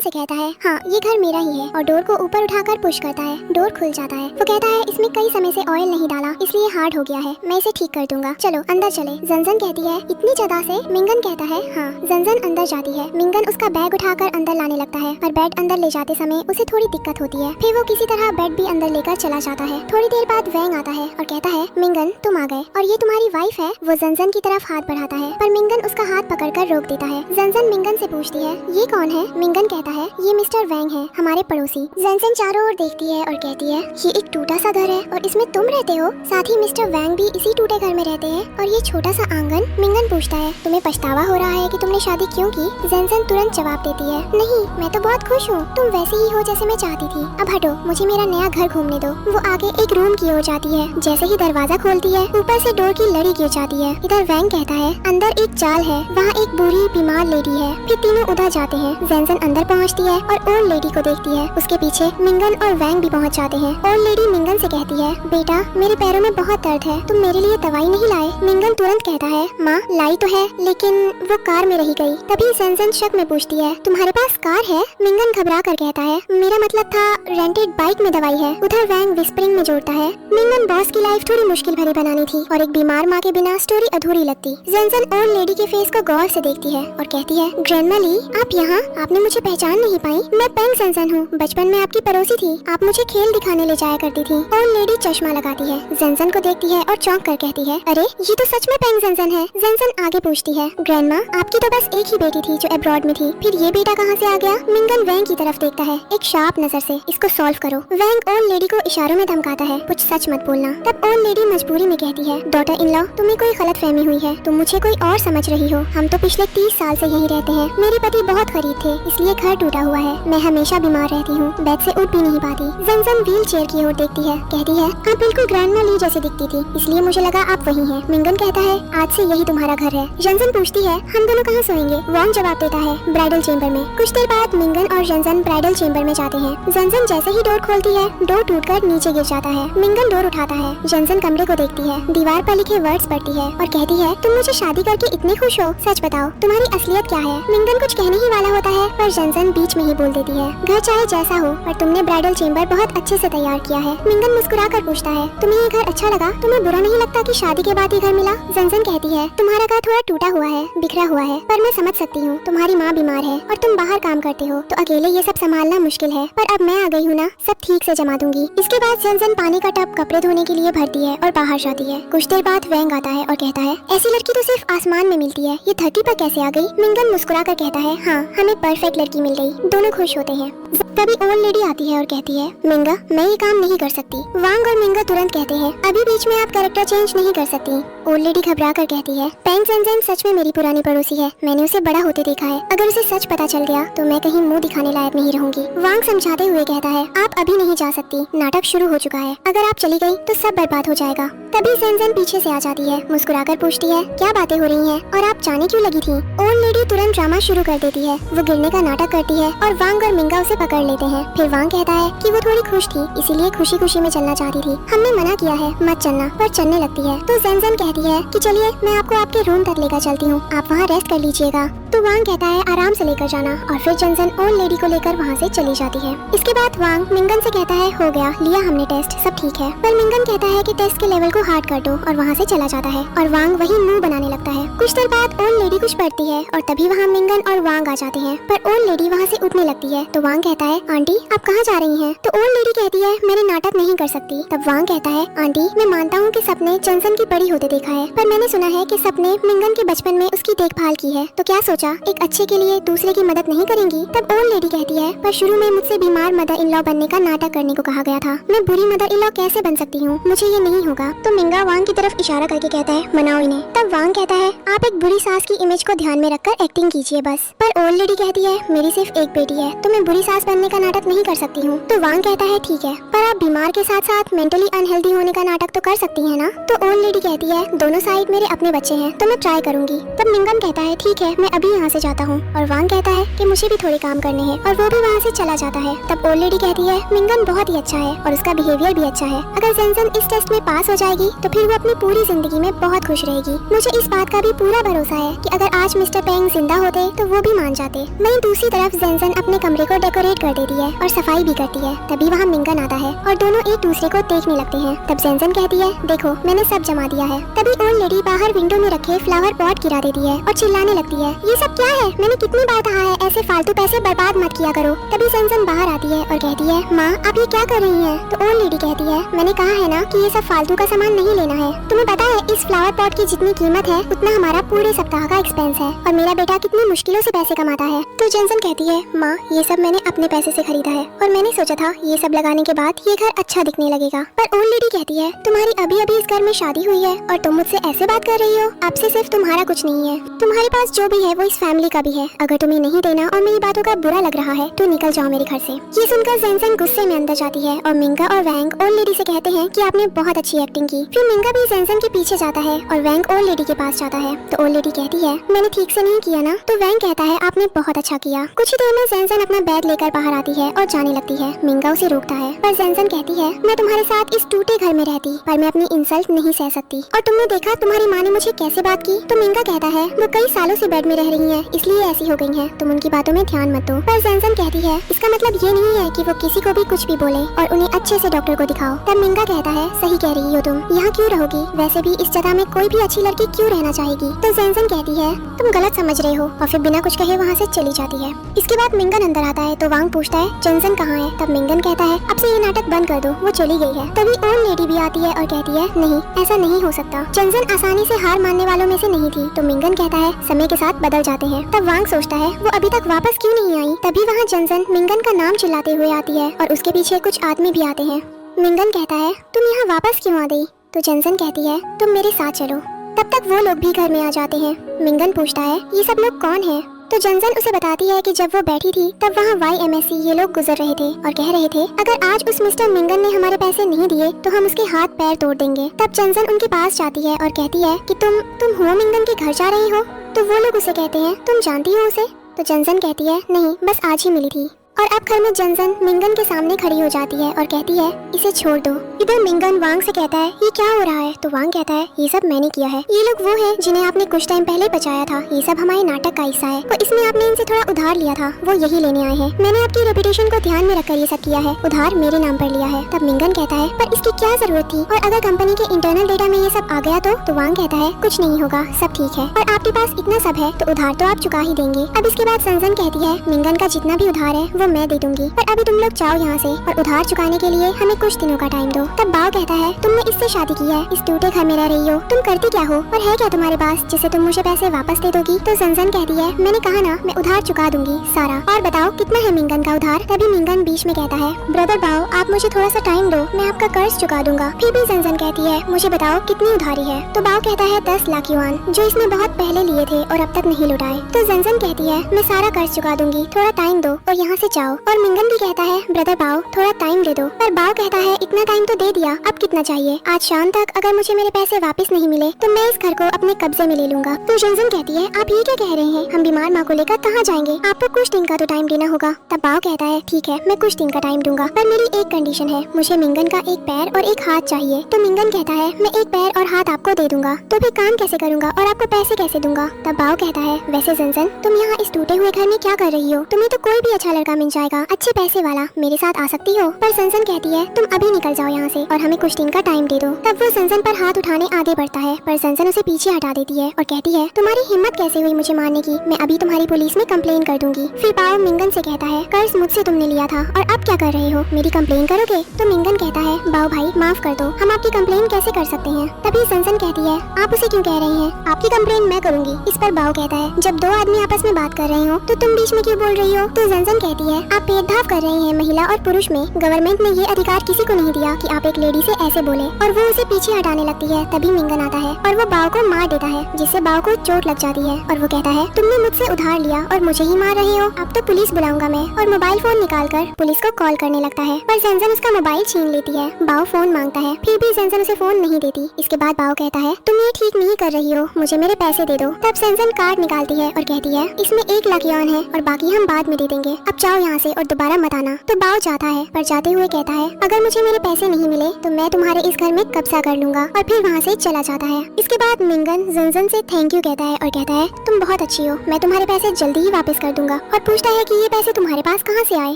से कहता है हाँ ये घर मेरा ही है और डोर को ऊपर उठाकर पुश करता है, डोर खुल जाता है। वो कहता है इसमें कई समय से ऑयल नहीं डाला इसलिए हार्ड हो गया है, मैं इसे ठीक कर दूंगा, चलो अंदर चले। जेनसन कहती है इतनी जगह से। मिंगन कहता है हाँ। जेनसन अंदर जाती है। मिंगन उसका बैग उठाकर अंदर लाने लगता है पर बेड अंदर ले जाते समय उसे थोड़ी दिक्कत होती है। फिर वो किसी तरह बेड भी अंदर लेकर चला जाता है। थोड़ी देर बाद वैंग आता है और कहता है मिंगन तुम आ गए और ये तुम्हारी वाइफ है। वो जेनसन की तरफ हाथ बढ़ाता है पर मिंगन उसका हाथ पकड़कर रोक देता है। जेनसन मिंगन से पूछती है ये कौन है। मिंगन कहता है ये मिस्टर वैंग है, हमारे पड़ोसी। जेनसन चारों ओर देखती है और कहती है ये एक टूटा सा घर है और इसमें तुम रहते हो, साथ ही मिस्टर वैंग भी इसी टूटे घर में रहते हैं और ये छोटा सा आंगन। मिंगन पूछता है तुम्हें पछतावा हो रहा है कि तुमने शादी क्यों की। जेनसन तुरंत जवाब देती है नहीं मैं तो बहुत खुश हूँ, तुम वैसे ही हो जैसे मैं चाहती थी, अब हटो मुझे मेरा नया घर घूमने दो। वो आगे एक रूम की ओर जाती है। जैसे ही दरवाजा खोलती है ऊपर से डोर की लड़ी गिर जाती है। इधर वैंग कहता है अंदर एक चाल है, वहाँ एक बुरी बीमार लेडी है। फिर तीनों उधर जाते हैं। जेनसन अंदर पहुँचती है और ओल्ड लेडी को देखती है। उसके पीछे मिंगन और वैंग भी पहुँच जाते हैं। ओल्ड लेडी मिंगन से कहती है बेटा मेरे पैरों में बहुत दर्द है, तुम मेरे लिए दवाई नहीं लाए। मिंगन तुरंत कहता है माँ लाई तो है लेकिन वो कार में रही गई। तभी जेनसन शक में पूछती है तुम्हारे पास कार है। मिंगन घबरा कर कहता है मेरा मतलब था रेंटेड बाइक में दवाई है। उधर वैंग विस्परिंग में जोड़ता है मिंगन बॉस की लाइफ थोड़ी मुश्किल भरी बनानी थी और एक बीमार माँ के बिना स्टोरी अधूरी लगती। जेनसन ओल्ड लेडी के फेस को गौर से देखती है और कहती है ग्रैंडमा ली आप यहाँ, आपने मुझे पहचान नहीं पाई। मैं पेंग जेनसन हूँ, बचपन में आपकी पड़ोसी थी, आप मुझे खेल दिखाने ले जाया करती थी। ओल्ड लेडी चश्मा लगाती है, जेनसन को देखती है और चौंक कर कहती है अरे ये तो सच में पेंग जेनसन है। जेनसन आगे पूछती है ग्रैंडमा आपकी तो बस एक ही बेटी थी जो अब्रॉड में थी, फिर ये बेटा कहाँ से आ गया। मिंगन वैंग की तरफ देखता है एक शार्प नजर से, इसको सॉल्व करो। वैंग ओल्ड लेडी को इशारों में धमकाता है कुछ सच मत बोलना। तब ओल्ड लेडी मजबूरी में कहती है डॉटर इन लॉ तुम्हें कोई गलतफहमी हुई है, तुम मुझे कोई और समझ रही हो, हम तो पिछले 30 साल से यही रहते हैं। मेरे पति बहुत गरीब थे इसलिए घर टूटा हुआ है, मैं हमेशा बीमार रहती हूँ, बेड से उठ भी नहीं पाती। जेनसन व्हील चेयर की ओर देखती है, कहती है आप बिल्कुल ग्रैंडमा ली जैसी दिखती थी इसलिए मुझे लगा आप वही हैं। मिंगन कहता है आज से यही तुम्हारा घर है। जेनसन पूछती है हम दोनों कहाँ सोएंगे। वॉन्ग जवाब देता है ब्राइडल चेम्बर में। कुछ देर बाद मिंगन और जेनसन ब्राइडल चेम्बर में जाते हैं। जेनसन जैसे ही डोर खोलती है डोर टूटकर नीचे गिर जाता है। मिंगन डोर उठाता है। जेनसन कमरे को देखती है, दीवार पर लिखे वर्ड्स पढ़ती है और कहती है तुम मुझे शादी करके इतने खुश हो, सच बताओ तुम्हारी असलियत क्या है। मिंगन कुछ कहने ही वाला होता है पर जेनसन बीच में ही बोल देती है घर चाहे जैसा हो पर तुमने ब्राइडल चेम्बर बहुत अच्छे से तैयार किया है। मिंगन मुस्कुरा कर पूछता है तुम्हें ये घर अच्छा लगा, तुम्हें बुरा नहीं लगता कि शादी के बाद ये घर मिला। जेनसन कहती है तुम्हारा घर थोड़ा टूटा हुआ है, बिखरा हुआ है, पर मैं समझ सकती हूँ, तुम्हारी माँ बीमार है और तुम बाहर काम करते हो तो अकेले ये सब संभालना मुश्किल है, पर अब मैं आ गई हूँ ना, सब ठीक से जमा दूंगी। इसके बाद जेनसन पानी का टब कपड़े धोने के लिए भरती है और बाहर जाती है। कुछ देर बाद वैंग आता है और कहता है ऐसी लड़की तो सिर्फ आसमान में मिलती है, ये धरती पर कैसे आ गई। मिंगन मुस्कुरा कर कहता है हाँ हमें परफेक्ट लड़की मिल गई। दोनों खुश होते हैं। तभी ओल्ड लेडी आती है और कहती है मिंगा मैं ये काम नहीं कर सकती। वांग और मिंगा तुरंत कहते हैं अभी बीच में आप कैरेक्टर चेंज नहीं कर सकती। ओल्ड लेडी घबरा कर कहती है पेंग जेनसन सच में मेरी पुरानी पड़ोसी है, मैंने उसे बड़ा होते देखा है, अगर उसे सच पता चल गया तो मैं कहीं मुंह दिखाने लायक नहीं रहूंगी। वांग समझाते हुए कहता है आप अभी नहीं जा सकती, नाटक शुरू हो चुका है, अगर आप चली गई तो सब बर्बाद हो जाएगा। तभी जेनसन पीछे से आ जाती है, मुस्कुराकर पूछती है क्या बातें हो रही हैं और आप जाने क्यों लगी थी। ओल्ड लेडी तुरंत ड्रामा शुरू कर देती है, वो गिरने का नाटक करती है और वांग और मिंगा उसे पकड़ लेते हैं। फिर वांग कहता है कि वो थोड़ी खुश थी इसीलिए खुशी खुशी में चलना चाहती थी, हमने मना किया है मत चलना, पर चलने लगती है। तो जेनसन कहती है कि चलिए मैं आपको आपके रूम तक लेकर चलती हूँ, आप वहाँ रेस्ट कर लीजिएगा। तो वांग कहता है आराम से लेकर जाना और फिर जेनसन ओल्ड लेडी को लेकर वहाँ से चली जाती है। इसके बाद वांग मिंगन से कहता है हो गया, लिया हमने टेस्ट, सब ठीक है। पर मिंगन कहता है कि टेस्ट के लेवल को हार्ड कर दो और वहाँ से चला जाता है और वांग वही मुंह बनाने लगता है। कुछ देर बाद ओल्ड लेडी कुछ पढ़ती है और तभी वहाँ मिंगन और वांग आ जाते हैं, पर ओल्ड लेडी वहाँ से उठने लगती है। तो वांग कहता है आंटी आप कहाँ जा रही हैं? तो ओल्ड लेडी कहती है मैंने नाटक नहीं कर सकती। तब वांग कहता है आंटी मैं मानता हूँ कि सपने जेनसन की बड़ी होते देखा है, पर मैंने सुना है कि सपने मिंगन के बचपन में उसकी देखभाल की है, तो क्या सोचा एक अच्छे के लिए दूसरे की मदद नहीं करेंगी। तब ओल्ड लेडी कहती है पर शुरू में मुझसे बीमार मदर इन लॉ बनने का नाटक करने को कहा गया था, मैं बुरी मदर इन लॉ कैसे बन सकती हूँ, मुझे ये नहीं होगा। तो मिंगा वांग की तरफ इशारा करके कहता है मनाओ इन्हें। तब वांग कहता है आप एक बुरी सास की इमेज को ध्यान में रखकर एक्टिंग कीजिए बस। पर ओल्ड लेडी कहती है मेरी सिर्फ एक बेटी है तो मैं बुरी सास बनने का नाटक नहीं कर सकती हूँ। तो वांग कहता है ठीक है, पर आप बीमार के साथ साथ मेंटली अनहेल्दी होने का नाटक तो कर सकती हैं ना। तो ओल्ड लेडी कहती है दोनों साइड मेरे अपने बच्चे हैं तो मैं ट्राई करूंगी। तब मिंगन कहता है ठीक है मैं अभी यहाँ से जाता हूँ, और वांग कहता है कि मुझे भी थोड़े काम करने हैं, और वो भी वहाँ से चला जाता है। तब ओल्ड लेडी कहती है मिंगन बहुत ही अच्छा है और उसका बिहेवियर भी अच्छा है, अगर जेनजन इस टेस्ट में पास हो जाएगी तो फिर वो अपनी पूरी जिंदगी में बहुत खुश रहेगी। मुझे इस बात का भी पूरा भरोसा है कि अगर आज मिस्टर पेंग जिंदा होते तो वो भी मान जाते। वहीं दूसरी तरफ जेनजन अपने कमरे को डेकोरेट कर देती है और सफाई भी करती है। तभी वहाँ मिंगन आता है और दोनों एक दूसरे को देखने लगते हैं। तब जेनजन कहती है देखो मैंने सब जमा दिया है। तभी ओल्ड लेडी बाहर विंडो में रखे फ्लावर पॉट गिरा देती है और चिल्लाने लगती है ये सब क्या है, मैंने कितनी बार कहा है ऐसे फालतू पैसे बर्बाद मत किया करो। तभी जेनजन बाहर आती है और कहती है माँ आप ये क्या कर रही हैं? तो ओल्ड लेडी कहती है मैंने कहा है ना कि ये सब फालतू का सामान नहीं लेना है। तुम्हें पता है इस फ्लावर पॉट की जितनी कीमत है उतना हमारा पूरे सप्ताह का एक्सपेंस है, और मेरा बेटा कितनी मुश्किलों से पैसे कमाता है। तो जेनजन कहती है माँ ये सब मैंने अपने पैसे से खरीदा है, और मैंने सोचा था ये सब लगाने के बाद ये घर अच्छा दिखने लगेगा। पर ओल्ड लेडी कहती है तुम्हारी अभी अभी इस घर में शादी हुई है और तुम मुझसे ऐसे बात कर रही हो, आपसे सिर्फ तुम्हारा कुछ नहीं है, तुम्हारे पास जो भी है वो इस फैमिली का भी है। अगर तुम्हें नहीं देना और मेरी बातों का बुरा लग रहा है तो निकल जाओ मेरे घर से। ये सुनकर जेनजन गुस्से में अंदर जाती है और मिंगा और वैंग ओल्ड लेडी से कहते हैं कि आपने बहुत अच्छी एक्टिंग की। फिर मिंगा भी जेनजन के पीछे जाता है और वैंग ओल्ड लेडी के पास जाता है। तो ओल्ड लेडी कहती है मैंने ठीक से नहीं किया ना। तो वैंग कहता है आपने बहुत अच्छा किया। कुछ ही देर में जेनजन अपना बैग लेकर बाहर आती है और जाने लगती है। मिंगा उसे रोकता है, पर जेनजन कहती है मैं तुम्हारे साथ इस टूटे घर में रहती पर मैं अपनी इंसल्ट नहीं सह सकती, और तुमने देखा तुम्हारी माँ ने मुझे कैसे बात की। तो मिंगा कहता है वो कई सालों से बेड में रह रही है इसलिए ऐसी हो गई है, तुम उनकी बातों में ध्यान मत दो। पर जेनजन कहती है इसका मतलब ये नहीं है कि वो किसी को भी कुछ भी बोले, और उन्हें अच्छे से डॉक्टर को दिखाओ। तब मिंगा कहता है सही कह रही हो तुम, यहाँ क्यों रहोगी, वैसे भी इस जगह में कोई भी अच्छी लड़की क्यों रहना चाहेगी। तो जेनजन कहती है तुम गलत समझ रहे हो, और फिर बिना कुछ कहे वहाँ से चली जाती है। इसके बाद मिंगन अंदर आता है तो वांग पूछता है जेनजन कहाँ है। तब मिंगन कहता है अब से ये नाटक बंद कर दो, वो चली गई है। तभी ओल्ड लेडी भी आती है और कहती है नहीं ऐसा नहीं हो सकता, जेनजन आसानी से हार मानने वालों में से नहीं थी। तो मिंगन कहता है समय के साथ बदल जाते हैं। तब वांग सोचता है वो अभी तक वापस क्यों नहीं आई। तभी वहाँ जेनजन मिंगन का नाम चिल्लाते हुए आती है और उसके पीछे कुछ आदमी भी आते हैं। मिंगन कहता है तुम यहाँ वापस क्यों आ गई। तो जेनजन कहती है तुम मेरे साथ चलो। तब तक वो लोग भी घर में आ जाते हैं। मिंगन पूछता है ये सब लोग कौन है। तो जेनजन उसे बताती है कि जब वो बैठी थी तब वहाँ YMSC ये लोग गुजर रहे थे और कह रहे थे अगर आज उस मिस्टर मिंगन ने हमारे पैसे नहीं दिए तो हम उसके हाथ पैर तोड़ देंगे। तब जेनजन उनके पास जाती है और कहती है कि तुम हुआ मिंगन के घर जा रही हो। तो वो लोग उसे कहते हैं तुम जानती हो उसे। तो जेनजन कहती है नहीं बस आज ही मिली थी। और अब घर में जेनजन मिंगन के सामने खड़ी हो जाती है और कहती है इसे छोड़ दो। इधर मिंगन वांग से कहता है ये क्या हो रहा है। तो वांग कहता है ये सब मैंने किया है, ये लोग वो हैं जिन्हें आपने कुछ टाइम पहले बचाया था, ये सब हमारे नाटक का हिस्सा है। तो इसमें आपने इनसे थोड़ा उधार लिया था, वो यही लेने आए हैं। मैंने आपकी रेपुटेशन को ध्यान में रखकर ये सब किया है, उधार मेरे नाम पर लिया है। तब मिंगन कहता है पर इसकी क्या जरूरत थी, और अगर कंपनी के इंटरनल डेटा में ये सब आ गया तो वांग कहता है कुछ नहीं होगा, सब ठीक है, और आपके पास इतना सब है तो उधार तो आप चुका ही देंगे। अब इसके बाद जेनजन कहती है मिंगन का जितना भी उधार है वो मैं दे दूंगी, पर अभी तुम लोग जाओ यहाँ से और उधार चुकाने के लिए हमें कुछ दिनों का टाइम दो। तब बाव कहता है तुमने इससे शादी की है, इस टूटे घर में रह रही हो, तुम करती क्या हो और है क्या तुम्हारे पास जिससे तुम मुझे पैसे वापस दे दोगी। तो जेनजन कहती है मैंने कहा ना मैं उधार चुका दूंगी सारा, और बताओ कितना है मिंगन का उधार। तभी मिंगन बीच में कहता है ब्रदर बाव आप मुझे थोड़ा सा टाइम दो, मैं आपका कर्ज चुका दूंगा। फिर भी जेनजन कहती है मुझे बताओ कितनी उधारी है। तो बाव कहता है 10 लाख युआन, जो इसने बहुत पहले लिए थे और अब तक नहीं लौटाए। तो जेनजन कहती है मैं सारा कर्ज चुका दूंगी, थोड़ा टाइम दो और यहाँ से जाओ। और मिंगन भी कहता है ब्रदर बाव थोड़ा टाइम दे दो। पर बाव कहता है इतना टाइम तो दे दिया, अब कितना चाहिए। आज शाम तक अगर मुझे मेरे पैसे वापस नहीं मिले तो मैं इस घर को अपने कब्जे में ले लूंगा। तो जेनजन कहती है आप ये क्या कह रहे हैं, हम बीमार माँ को लेकर कहाँ जाएंगे, आपको कुछ दिन का तो टाइम देना होगा। तब बाव कहता है ठीक है मैं कुछ दिन का टाइम दूंगा, पर मेरी एक कंडीशन है, मुझे मिंगन का एक पैर और एक हाथ चाहिए। तो मिंगन कहता है मैं एक पैर और हाथ आपको दे दूंगा, तो फिर काम कैसे करूंगा और आपको पैसे कैसे दूंगा। तब बाव कहता है वैसे जेनजन तुम यहाँ इस टूटे हुए घर में क्या कर रही हो, तुम्हें तो कोई भी अच्छा लड़का मिल जाएगा अच्छे पैसे वाला, मेरे साथ आ सकती हो। पर जेनजन कहती है तुम अभी निकल जाओ यहाँ से और हमें कुछ दिन का टाइम दे दो। तब वो जेनजन पर हाथ उठाने आगे बढ़ता है, पर जेनजन उसे पीछे हटा देती है और कहती है तुम्हारी हिम्मत कैसे हुई मुझे मारने की, मैं अभी तुम्हारी पुलिस में कंप्लेन कर दूंगी। फिर बाव मिंगन से कहता है कर्ज मुझसे तुमने लिया था और अब क्या कर रहे हो, मेरी कंप्लेन करोगे। तो मिंगन कहता है बाव भाई माफ कर दो, हम आपकी कंप्लेन कैसे कर सकते हैं। तभी जेनजन कहती है आप उसे क्यों कह रही हैं, आपकी कंप्लेन मैं करूंगी। इस पर बाव कहता है जब दो आदमी आपस में बात कर रहे हो तो तुम बीच में क्यों बोल रही हो। तो जेनजन कहती है है आप भेदभाव कर रहे हैं महिला और पुरुष में। गवर्नमेंट ने ये अधिकार किसी को नहीं दिया कि आप एक लेडी से ऐसे बोले। और वो उसे पीछे हटाने लगती है। तभी मिंगन आता है और वो बाव को मार देता है, जिससे बाव को चोट लग जाती है। और वो कहता है तुमने मुझसे उधार लिया और मुझे ही मार रहे हो, अब तो पुलिस बुलाऊंगा मैं। और मोबाइल फोन निकाल कर पुलिस को कॉल करने लगता है, पर ज़ेनज़ेन उसका मोबाइल छीन लेती है। बाव फोन मांगता है, फिर भी ज़ेनज़ेन उसे फोन नहीं देती। इसके बाद बाव कहता है तुम ये ठीक नहीं कर रही हो, मुझे मेरे पैसे दे दो। तब ज़ेनज़ेन कार्ड निकालती है और कहती है इसमें 1 लाख यॉन है और बाकी हम बाद में दे देंगे, अब जाओ यहाँ से और दोबारा मत आना। तो बाव जाता है, पर जाते हुए कहता है अगर मुझे मेरे पैसे नहीं मिले तो मैं तुम्हारे इस घर में कब्जा कर लूंगा। और फिर वहाँ से चला जाता है। इसके बाद मिंगन ज़ेनज़ेन से थैंक यू कहता है और कहता है तुम बहुत अच्छी हो, मैं तुम्हारे पैसे जल्दी ही वापस कर दूंगा। और पूछता है कि ये पैसे तुम्हारे पास कहाँ से आए।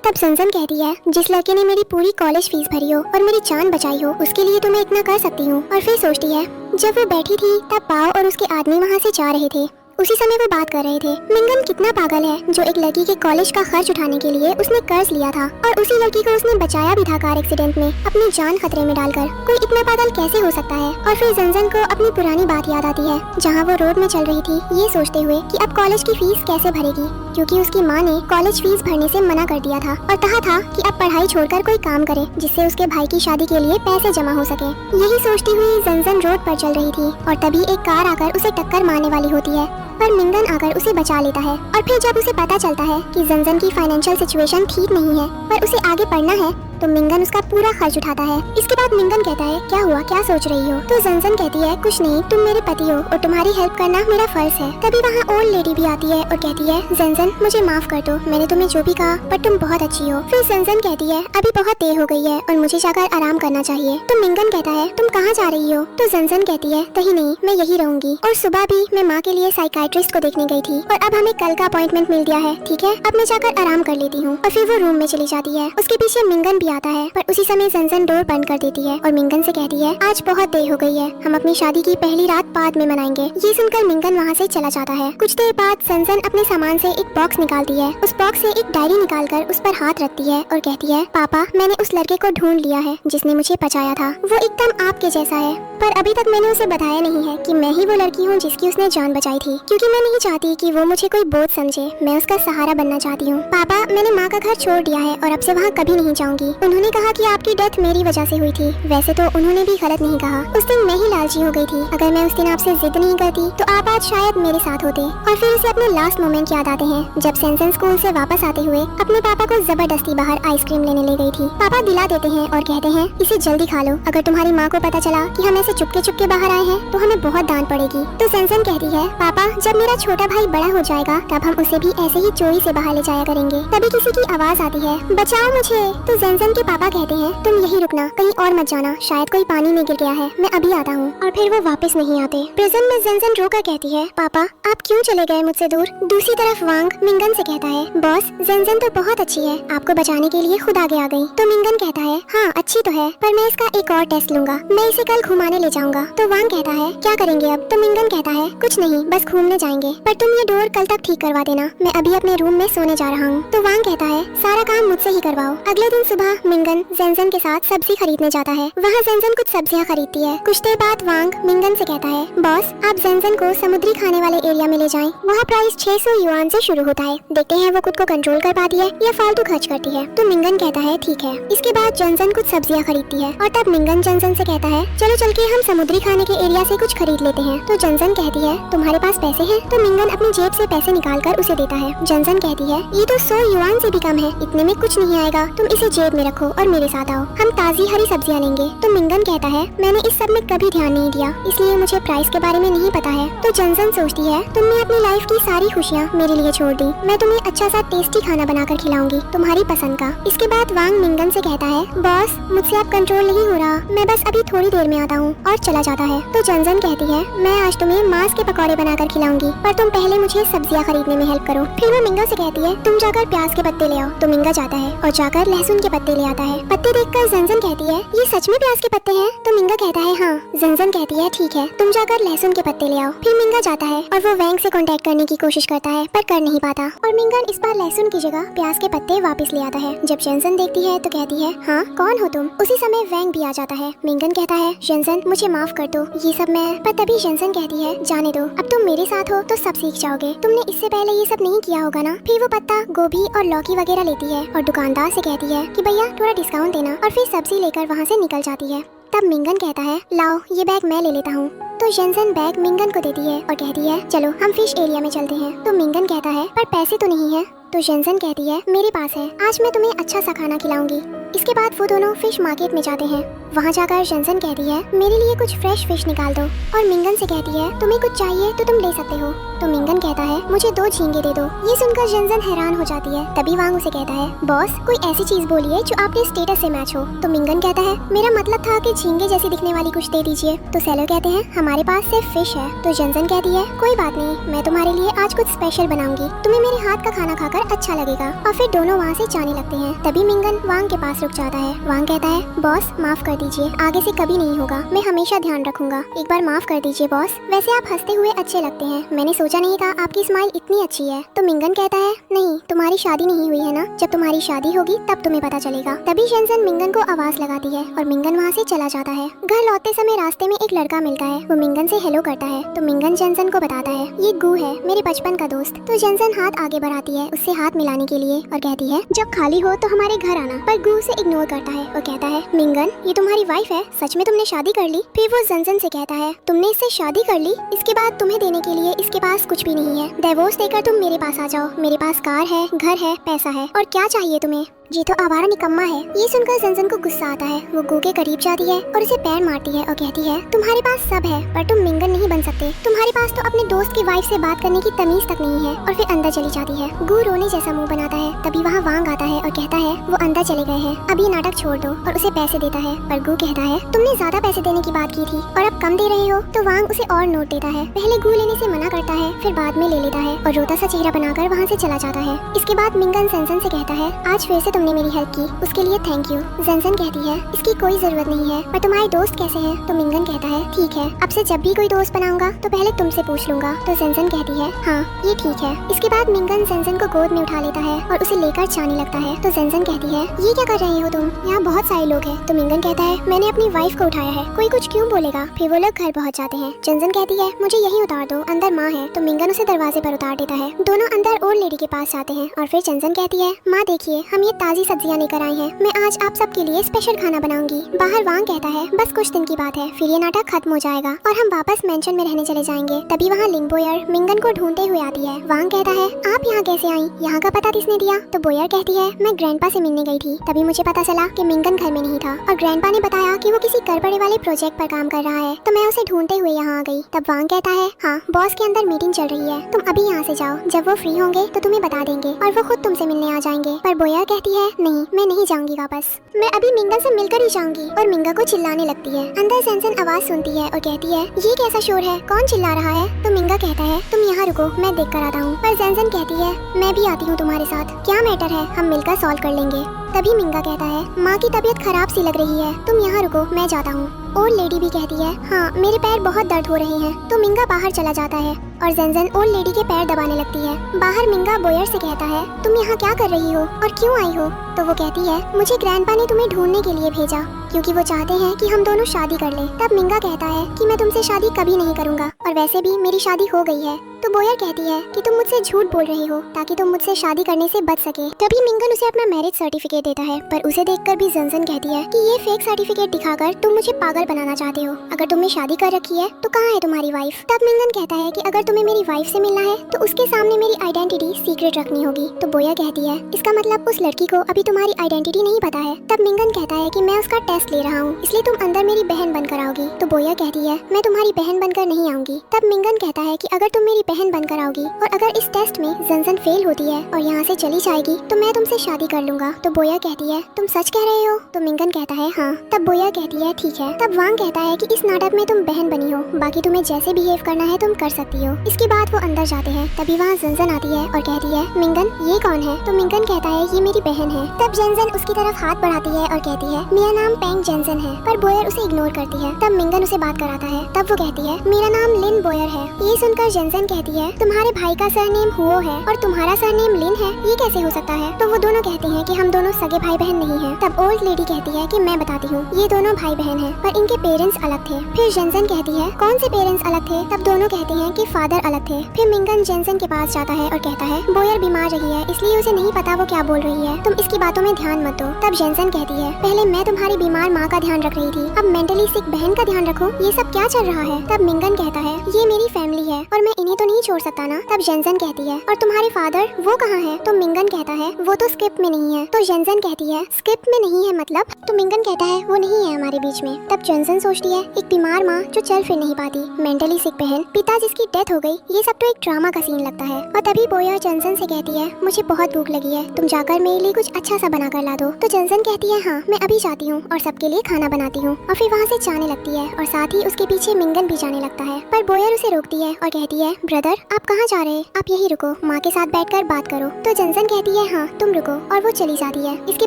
तब ज़ेनज़ेन कहती है जिस लड़के ने मेरी पूरी कॉलेज फीस भरी हो और मेरी जान बचाई हो उसके लिए तो मैं इतना कर सकती हूँ। और फिर सोचती है जब वो बैठी थी तब बाव और उसके आदमी वहाँ से जा रहे थे, उसी समय वो बात कर रहे थे। मिंगन कितना पागल है जो एक लड़की के कॉलेज का खर्च उठाने के लिए उसने कर्ज लिया था और उसी लड़की को उसने बचाया भी था कार एक्सीडेंट में, अपनी जान खतरे में डालकर। कोई इतना पागल कैसे हो सकता है। और फिर ज़ेनज़ेन को अपनी पुरानी बात याद आती है जहाँ वो रोड में चल रही थी, ये सोचते हुए कि अब कॉलेज की फीस कैसे भरेगी, क्योंकि उसकी माँ ने कॉलेज फीस भरने से मना कर दिया था और कहा था कि अब पढ़ाई छोड़कर कोई काम करे जिससे उसके भाई की शादी के लिए पैसे जमा हो सके। यही सोचती हुई ज़ेनज़ेन रोड पर चल रही थी और तभी एक कार आकर उसे टक्कर मारने वाली होती है, पर मिंगन आकर उसे बचा लेता है। और फिर जब उसे पता चलता है कि ज़ेनज़ेन की फाइनेंशियल सिचुएशन ठीक नहीं है पर उसे आगे पढ़ना है, तो मिंगन उसका पूरा खर्च उठाता है। इसके बाद मिंगन कहता है क्या हुआ, क्या सोच रही हो। तो ज़ेनज़ेन कहती है कुछ नहीं, तुम मेरे पति हो और तुम्हारी हेल्प करना मेरा फर्ज है। तभी वहाँ ओल्ड लेडी भी आती है और कहती है ज़ेनज़ेन मुझे माफ कर दो, मैंने तुम्हें जो भी कहा, पर तुम बहुत अच्छी हो। फिर ज़ेनज़ेन कहती है अभी बहुत देर हो गई है और मुझे जाकर आराम करना चाहिए। तो मिंगन कहता है तुम कहाँ जा रही हो। तो ज़ेनज़ेन कहती है कहीं नहीं, मैं यही रहूंगी। और सुबह भी मैं माँ के लिए साइकाइट्रिस्ट को देखने गई थी और अब हमें कल का अपॉइंटमेंट मिल गया है, ठीक है अब मैं जाकर आराम कर लेती हूँ। और फिर वो रूम में चली जाती है। उसके पीछे मिंगन भी आता है, पर उसी समय ज़ेनज़ेन डोर बंद कर देती है और मिंगन से कहती है आज बहुत देर हो गई है, हम अपनी शादी की पहली रात बाद में मनाएंगे। ये सुनकर मिंगन वहाँ से चला जाता है। कुछ देर बाद ज़ेनज़ेन अपने सामान से एक बॉक्स निकालती है। उस बॉक्स से एक डायरी निकालकर उस पर हाथ रखती है और कहती है पापा मैंने उस लड़के को ढूंढ लिया है जिसने मुझे बचाया था, वो एकदम आपके जैसा है, पर अभी तक मैंने उसे बताया नहीं है कि मैं ही वो लड़की हूँ जिसकी उसने जान बचाई थी, क्योंकि मैं नहीं चाहती कि वो मुझे कोई बोझ समझे, मैं उसका सहारा बनना चाहती हूँ। पापा मैंने माँ का घर छोड़ दिया है और अब से वहाँ कभी नहीं जाऊंगी। उन्होंने कहा कि आपकी डेथ मेरी वजह से हुई थी, वैसे तो उन्होंने भी गलत नहीं कहा, उस दिन मैं ही लालची हो गई थी। अगर मैं उस दिन आपसे जिद नहीं करती तो आप आज शायद मेरे साथ होते। और फिर उसे अपने लास्ट मोमेंट याद आते हैं जब ज़ेनज़ेन स्कूल से वापस आते हुए अपने पापा को जबरदस्ती बाहर आइसक्रीम लेने ले गई थी। पापा दिला देते हैं और कहते हैं इसे जल्दी खा लो, अगर तुम्हारी माँ को पता चला कि हम ऐसे चुपके चुपके बाहर आए हैं तो हमें बहुत डांट पड़ेगी। तो ज़ेनज़ेन कहती है पापा जब मेरा छोटा भाई बड़ा हो जाएगा तब हम उसे भी ऐसे ही चोरी से बाहर ले जाया करेंगे। तभी किसी की आवाज आती है बचाओ मुझे। तो ज़ेनज़ेन के पापा कहते हैं तुम यही रुकना, कहीं और मत जाना, शायद कोई पानी में गिर गया है, मैं अभी आता हूँ। और फिर वो वापस नहीं आते। प्रिजन में ज़ेनज़ेन रोकर कहती है पापा आप क्यों चले गए मुझसे दूर। दूसरी तरफ वांग मिंगन से कहता है बॉस ज़ेनज़ेन तो बहुत अच्छी है, आपको बचाने के लिए खुद आगे आ गई। तो मिंगन कहता है हाँ अच्छी तो है, पर मैं इसका एक और टेस्ट लूंगा, मैं इसे कल घुमाने ले जाऊंगा। तो वांग कहता है क्या करेंगे अब। तो मिंगन कहता है कुछ नहीं, बस घूमने जाएंगे, पर तुम ये डोर कल तक ठीक करवा देना, मैं अभी अपने रूम में सोने जा रहा हूँ। तो वांग कहता है सारा काम मुझसे ही करवाओ। अगले दिन सुबह मिंगन ज़ेनज़ेन के साथ सब्जी खरीदने जाता है। वहाँ ज़ेनज़ेन कुछ सब्जियाँ खरीदती है। कुछ देर बाद वांग मिंगन से कहता है बॉस आप ज़ेनज़ेन को समुद्री खाने वाले एरिया में ले जाएं, वहाँ प्राइस 600 युआन से शुरू होता है, देखते हैं वो खुद को कंट्रोल कर पाती है या फालतू खर्च करती है। तो मिंगन कहता है ठीक है। इसके बाद ज़ेनज़ेन कुछ सब्जियाँ खरीदती है और तब मिंगन ज़ेनज़ेन से कहता है चलो चल के हम समुद्री खाने के एरिया से कुछ खरीद लेते हैं। तो ज़ेनज़ेन कहती है तुम्हारे पास पैसे हैं। तो मिंगन अपनी जेब से पैसे निकाल कर उसे देता है। ज़ेनज़ेन कहती है ये तो 100 युआन से भी कम है, इतने में कुछ नहीं आएगा, तुम इसे जेब में रखो और मेरे साथ आओ, हम ताज़ी हरी सब्जियाँ लेंगे। तो मिंगन कहता है मैंने इस सब में कभी ध्यान नहीं दिया, इसलिए मुझे प्राइस के बारे में नहीं पता है। तो ज़ेनज़ेन सोचती है तुमने अपनी लाइफ की सारी खुशियाँ मेरे लिए छोड़ दी, मैं तुम्हें अच्छा सा टेस्टी खाना बनाकर खिलाऊंगी तुम्हारी पसंद का। इसके बाद वांग मिंगन से कहता है बॉस मुझसे अब कंट्रोल नहीं हो रहा, मैं बस अभी थोड़ी देर में आता हूँ, और चला जाता है। तो ज़ेनज़ेन कहती है मैं आज तुम्हें मांस के पकौड़े बनाकर खिलाऊंगी, पर तुम पहले मुझे सब्जियाँ खरीदने में हेल्प करो। फिर वो मिंगा से कहती है तुम जाकर प्याज के पत्ते ले आओ। तो मिंगा जाता है और जाकर लहसुन के पत्ते पत्ते ले आता है। पत्ते देखकर जंजन कहती है ये सच में प्याज के पत्ते हैं? तो मिंगा कहता है हाँ। जंजन कहती है ठीक है, तुम जाकर लहसुन के पत्ते ले आओ। फिर मिंगा जाता है और वो वैंग से कांटेक्ट करने की कोशिश करता है पर कर नहीं पाता और मिंगन इस बार लहसुन की जगह प्याज के पत्ते वापस ले आता है। जब जंजन देखती है तो कहती है हाँ कौन हो तुम? उसी समय वैंग भी आ जाता है। मिंगन कहता है जंजन मुझे माफ कर दो, ये सब मैं। पर तभी जंजन कहती है जाने दो, अब तुम मेरे साथ हो तो सब सीख जाओगे, तुमने इससे पहले ये सब नहीं किया होगा ना। फिर वो पत्ता, गोभी और लौकी वगैरह लेती है और दुकानदार से कहती है कि भैया थोड़ा डिस्काउंट देना, और फिर सब्जी लेकर वहाँ से निकल जाती है। तब मिंगन कहता है लाओ ये बैग मैं ले लेता हूँ। तो जंजन बैग मिंगन को देती है और कहती है चलो हम फिश एरिया में चलते हैं। तो मिंगन कहता है पर पैसे तो नहीं है। तो जंजन कहती है मेरे पास है, आज मैं तुम्हें अच्छा सा खाना खिलाऊंगी। इसके बाद वो दोनों फिश मार्केट में जाते हैं। वहाँ जाकर जंजन कहती है मेरे लिए कुछ फ्रेश फिश निकाल दो, और मिंगन से कहती है तुम्हें कुछ चाहिए तो तुम ले सकते हो। तो मिंगन कहता है मुझे 2 झींगे दे दो। ये सुनकर जंजन हैरान हो जाती है। तभी वांग उसे कहता है बॉस कोई ऐसी चीज बोलिए जो आपके स्टेटस से मैच हो। तो मिंगन कहता है मेरा मतलब था कि झींगे जैसी दिखने वाली कुछ दे दीजिए। तो सेलर कहते हैं हमारे पास सिर्फ फिश है। तो जंजन कहती है कोई बात नहीं, मैं तुम्हारे लिए आज कुछ स्पेशल बनाऊंगी, तुम्हें मेरे हाथ का खाना खाकर अच्छा लगेगा। और फिर दोनों वहाँ से जाने लगते हैं। तभी मिंगन वांग के पास रुक जाता है। वांग कहता है बॉस माफ कर दीजिए, आगे से कभी नहीं होगा, मैं हमेशा ध्यान रखूंगा, एक बार माफ कर दीजिए बॉस। वैसे आप हंसते हुए अच्छे लगते हैं, मैंने सोचा नहीं था आपकी स्माइल इतनी अच्छी है। तो मिंगन कहता है नहीं तुम्हारी शादी नहीं हुई है ना, जब तुम्हारी शादी होगी तब तुम्हें पता चलेगा। तभी जंजन मिंगन को आवाज लगाती है और मिंगन वहाँ से चला जाता है। घर लौटते समय रास्ते में एक लड़का मिलता है, वो मिंगन से हेलो करता है। तो मिंगन जंजन को बताता है ये गू है, मेरे बचपन का दोस्त। तो जंजन हाथ आगे बढ़ाती है उससे हाथ मिलाने के लिए और कहती है जब खाली हो तो हमारे घर आना। पर गू उसे इग्नोर करता है और कहता है मिंगन ये तुम्हारी वाइफ है, सच में तुमने शादी कर ली? फिर वो जंजन से कहता है तुमने इससे शादी कर ली? इसके बाद तुम्हें देने के लिए इसके पास कुछ भी नहीं है, डिवोर्स देकर तुम मेरे पास आ जाओ, मेरे पास कार है, घर है, पैसा है, और क्या चाहिए तुम्हें? ये तो आवारा निकम्मा है। ये सुनकर जंजन को गुस्सा आता है। वो गू के करीब जाती है और उसे पैर मारती है और कहती है तुम्हारे पास सब है पर तुम मिंगन नहीं बन सकते, तुम्हारे पास तो अपने दोस्त की वाइफ से बात करने की तमीज तक नहीं है। और फिर अंदर चली जाती है। गू रोने जैसा मुंह बनाता है। तभी वहाँ वांग आता है और कहता है वो अंदर चले गए हैं, अब ये नाटक छोड़ दो, और उसे पैसे देता है। पर गू कहता है तुमने ज्यादा पैसे देने की बात की थी और अब कम दे रहे हो। तो वांग उसे और नोट देता है। पहले गू लेने से मना करता है, फिर बाद में ले लेता है और रोता सा चेहरा बनाकर वहाँ से चला जाता है। इसके बाद मिंगन जंजन से कहता है आज फिर से तुमने मेरी हेल्प की, उसके लिए थैंक यू। जंजन कहती है इसकी कोई जरूरत नहीं है, पर तुम्हारे दोस्त कैसे हैं? तो मिंगन कहता है ठीक है, अब से जब भी कोई दोस्त बनाऊंगा तो पहले तुमसे पूछ लूंगा। तो जंजन कहती है हाँ ये ठीक है। इसके बाद मिंगन जंजन को गोद में उठा लेता है और उसे लेकर जाने लगता है। तो जंजन कहती है ये क्या कर रहे हो तुम, यहाँ बहुत सारे लोग हैं। तो मिंगन कहता है मैंने अपनी वाइफ को उठाया है, कोई कुछ क्यों बोलेगा। फिर वो लोग घर पहुँच जाते हैं। जंजन कहती है मुझे यही उतार दो, अंदर माँ है। तो मिंगन उसे दरवाजे पर उतार देता है। दोनों अंदर ओल्ड लेडी के पास जाते हैं और फिर जंजन कहती है माँ देखिए हम ये ताज़ी सब्जियाँ लेकर आए हैं, मैं आज आप सबके लिए स्पेशल खाना बनाऊंगी। बाहर वांग कहता है बस कुछ दिन की बात है, फिर ये नाटक खत्म हो जाएगा और हम वापस मेंशन में रहने चले जाएंगे। तभी वहाँ लिंग बोयर मिंगन को ढूंढते हुए आती है। वांग कहता है आप यहाँ कैसे आई, यहाँ का पता किसने दिया? तो बोयर कहती है मैं ग्रैंडपा से मिलने गई थी, तभी मुझे पता चला कि मिंगन घर में नहीं था और ग्रैंडपा ने बताया कि वो किसी कर पड़े वाले प्रोजेक्ट पर काम कर रहा है, तो मैं उसे ढूंढते हुए यहाँ आ गई। तब वांग कहता है हाँ बॉस के अंदर मीटिंग चल रही है, तुम अभी यहाँ से जाओ, जब वो फ्री होंगे तो तुम्हें बता देंगे और वो खुद तुमसे मिलने आ जाएंगे। पर बोयर कहती है नहीं मैं नहीं जाऊंगी वापस, मैं अभी मिंगन से मिलकर ही जाऊंगी। और मिंगा को चिल्लाने लगती है। अंदर जंजन आवाज सुनती है और कहती है ये कैसा शोर है, कौन चिल्ला रहा है? तो मिंगा कहता है तुम यहाँ रुको मैं देख कर आता हूँ। पर जंजन कहती है मैं भी आती हूँ तुम्हारे साथ, क्या मैटर है, हम मिलकर सॉल्व कर लेंगे। तभी मिंगा कहता है माँ की तबीयत खराब सी लग रही है, तुम यहाँ रुको मैं जाता हूँ। ओल्ड लेडी भी कहती है हाँ मेरे पैर बहुत दर्द हो रहे हैं। तो मिंगा बाहर चला जाता है और जंजन ओल्ड लेडी के पैर दबाने लगती है। बाहर मिंगा बोयर से कहता है तुम यहाँ क्या कर रही हो और क्यों आई हो? तो वो कहती है मुझे ग्रैंडपा ने तुम्हें ढूंढने के लिए भेजा, क्योंकि वो चाहते हैं कि हम दोनों शादी कर लें। तब मिंगा कहता है कि मैं तुमसे शादी कभी नहीं करूँगा और वैसे भी मेरी शादी हो गई है। तो बोयर कहती है कि तुम मुझसे झूठ बोल रही हो ताकि तुम मुझसे शादी करने से बच सके। तभी मिंगन उसे अपना मैरिज सर्टिफिकेट देता है, पर उसे देखकर भी जंजन कहती है कि ये फेक सर्टिफिकेट दिखाकर तुम मुझे पागल बनाना चाहते हो, अगर तुमने शादी कर रखी है तो कहाँ है तुम्हारी वाइफ? तब मिंगन कहता है कि अगर तुम्हें मेरी वाइफ से मिलना है तो उसके सामने मेरी आइडेंटिटी सीक्रेट रखनी होगी। तो बोयर कहती है इसका मतलब उस लड़की को अभी तुम्हारी आइडेंटिटी नहीं पता है। तब मिंगन कहता है कि मैं उसका टेस्ट ले रहा हूँ, इसलिए तुम अंदर मेरी बहन बनकर आओगी। तो बोयर कहती है मैं तुम्हारी बहन बनकर नहीं आऊंगी, जाएगी। तब मिंगन कहता है कि अगर तुम मेरी बहन बनकर आओगी और अगर इस टेस्ट में जंजन फेल होती है और यहाँ से चली जाएगी तो मैं तुमसे शादी कर लूंगा। तो बोयर कहती है तुम सच कह रहे हो? तो मिंगन कहता है हाँ। तब बोयर कहती है ठीक है। तब वांग कहता है कि इस नाटक में तुम बहन बनी हो, बाकी तुम्हें जैसे बिहेव करना है तुम कर सकती हो। इसके बाद वो अंदर जाते हैं। तभी वहाँ जंजन आती है और कहती है मिंगन ये कौन है? तो मिंगन कहता है ये मेरी बहन है। तब जंजन उसकी तरफ हाथ बढ़ाती है और कहती है मेरा नाम पेंग जंजन है। पर बोयर उसे इग्नोर करती है। तब मिंगन उसे बात कराता है। तब वो कहती है मेरा नाम लिन बोयर है। ये सुनकर जंजन कहती है तुम्हारे भाई का सरनेम हुओ है और तुम्हारा सरनेम लिन है, ये कैसे हो सकता है? तो वो दोनों कहते हैं कि हम दोनों सगे भाई बहन नहीं हैं। तब ओल्ड लेडी कहती है कि मैं बताती हूँ, ये दोनों भाई बहन हैं पर इनके पेरेंट्स अलग थे। फिर जंजन कहती है कौन से पेरेंट्स अलग थे? तब दोनों कहते हैं कि फादर अलग थे। फिर मिंगन जंजन के पास जाता है और कहता है बोयर बीमार रही है इसलिए उसे नहीं पता वो क्या बोल रही है, तुम इसकी बातों में ध्यान मत दो। तब जंजन कहती है पहले मैं तुम्हारी बीमार माँ का ध्यान रख रही थी, अब मेंटली सिक बहन का ध्यान रखो, ये सब क्या चल रहा है? तब मिंगन कहता है ये मेरी फैमिली है और मैं इन्हें तो नहीं छोड़ सकता ना। तब जंजन कहती है और तुम्हारे फादर वो कहाँ है? तो मिंगन कहता है वो तो स्क्रिप्ट में नहीं है। तो जंजन कहती है स्क्रिप्ट में नहीं है मतलब? तो मिंगन कहता है वो नहीं है हमारे बीच में। तब जंजन सोचती है एक बीमार माँ जो चल फिर नहीं पाती, मेंटली सिक बहन, पिता जिसकी डेथ हो गई, ये सब तो एक ड्रामा का सीन लगता है। और तभी बोयर जंजन से कहती है मुझे बहुत भूख लगी है, तुम जाकर मेरे लिए कुछ अच्छा सा बना कर ला दो। तो जंजन कहती है हाँ मैं अभी जाती हूँ और सबके लिए खाना बनाती हूँ। और फिर वहाँ से जाने लगती है और साथ ही उसके पीछे मिंगन भी जाने लगता है। पर बोयर उसे रोकती है और कहती है ब्रदर आप कहाँ जा रहे हैं? आप यही रुको, माँ के साथ बैठकर बात करो। तो जंजन कहती है हाँ तुम रुको और वो चली जाती है। इसके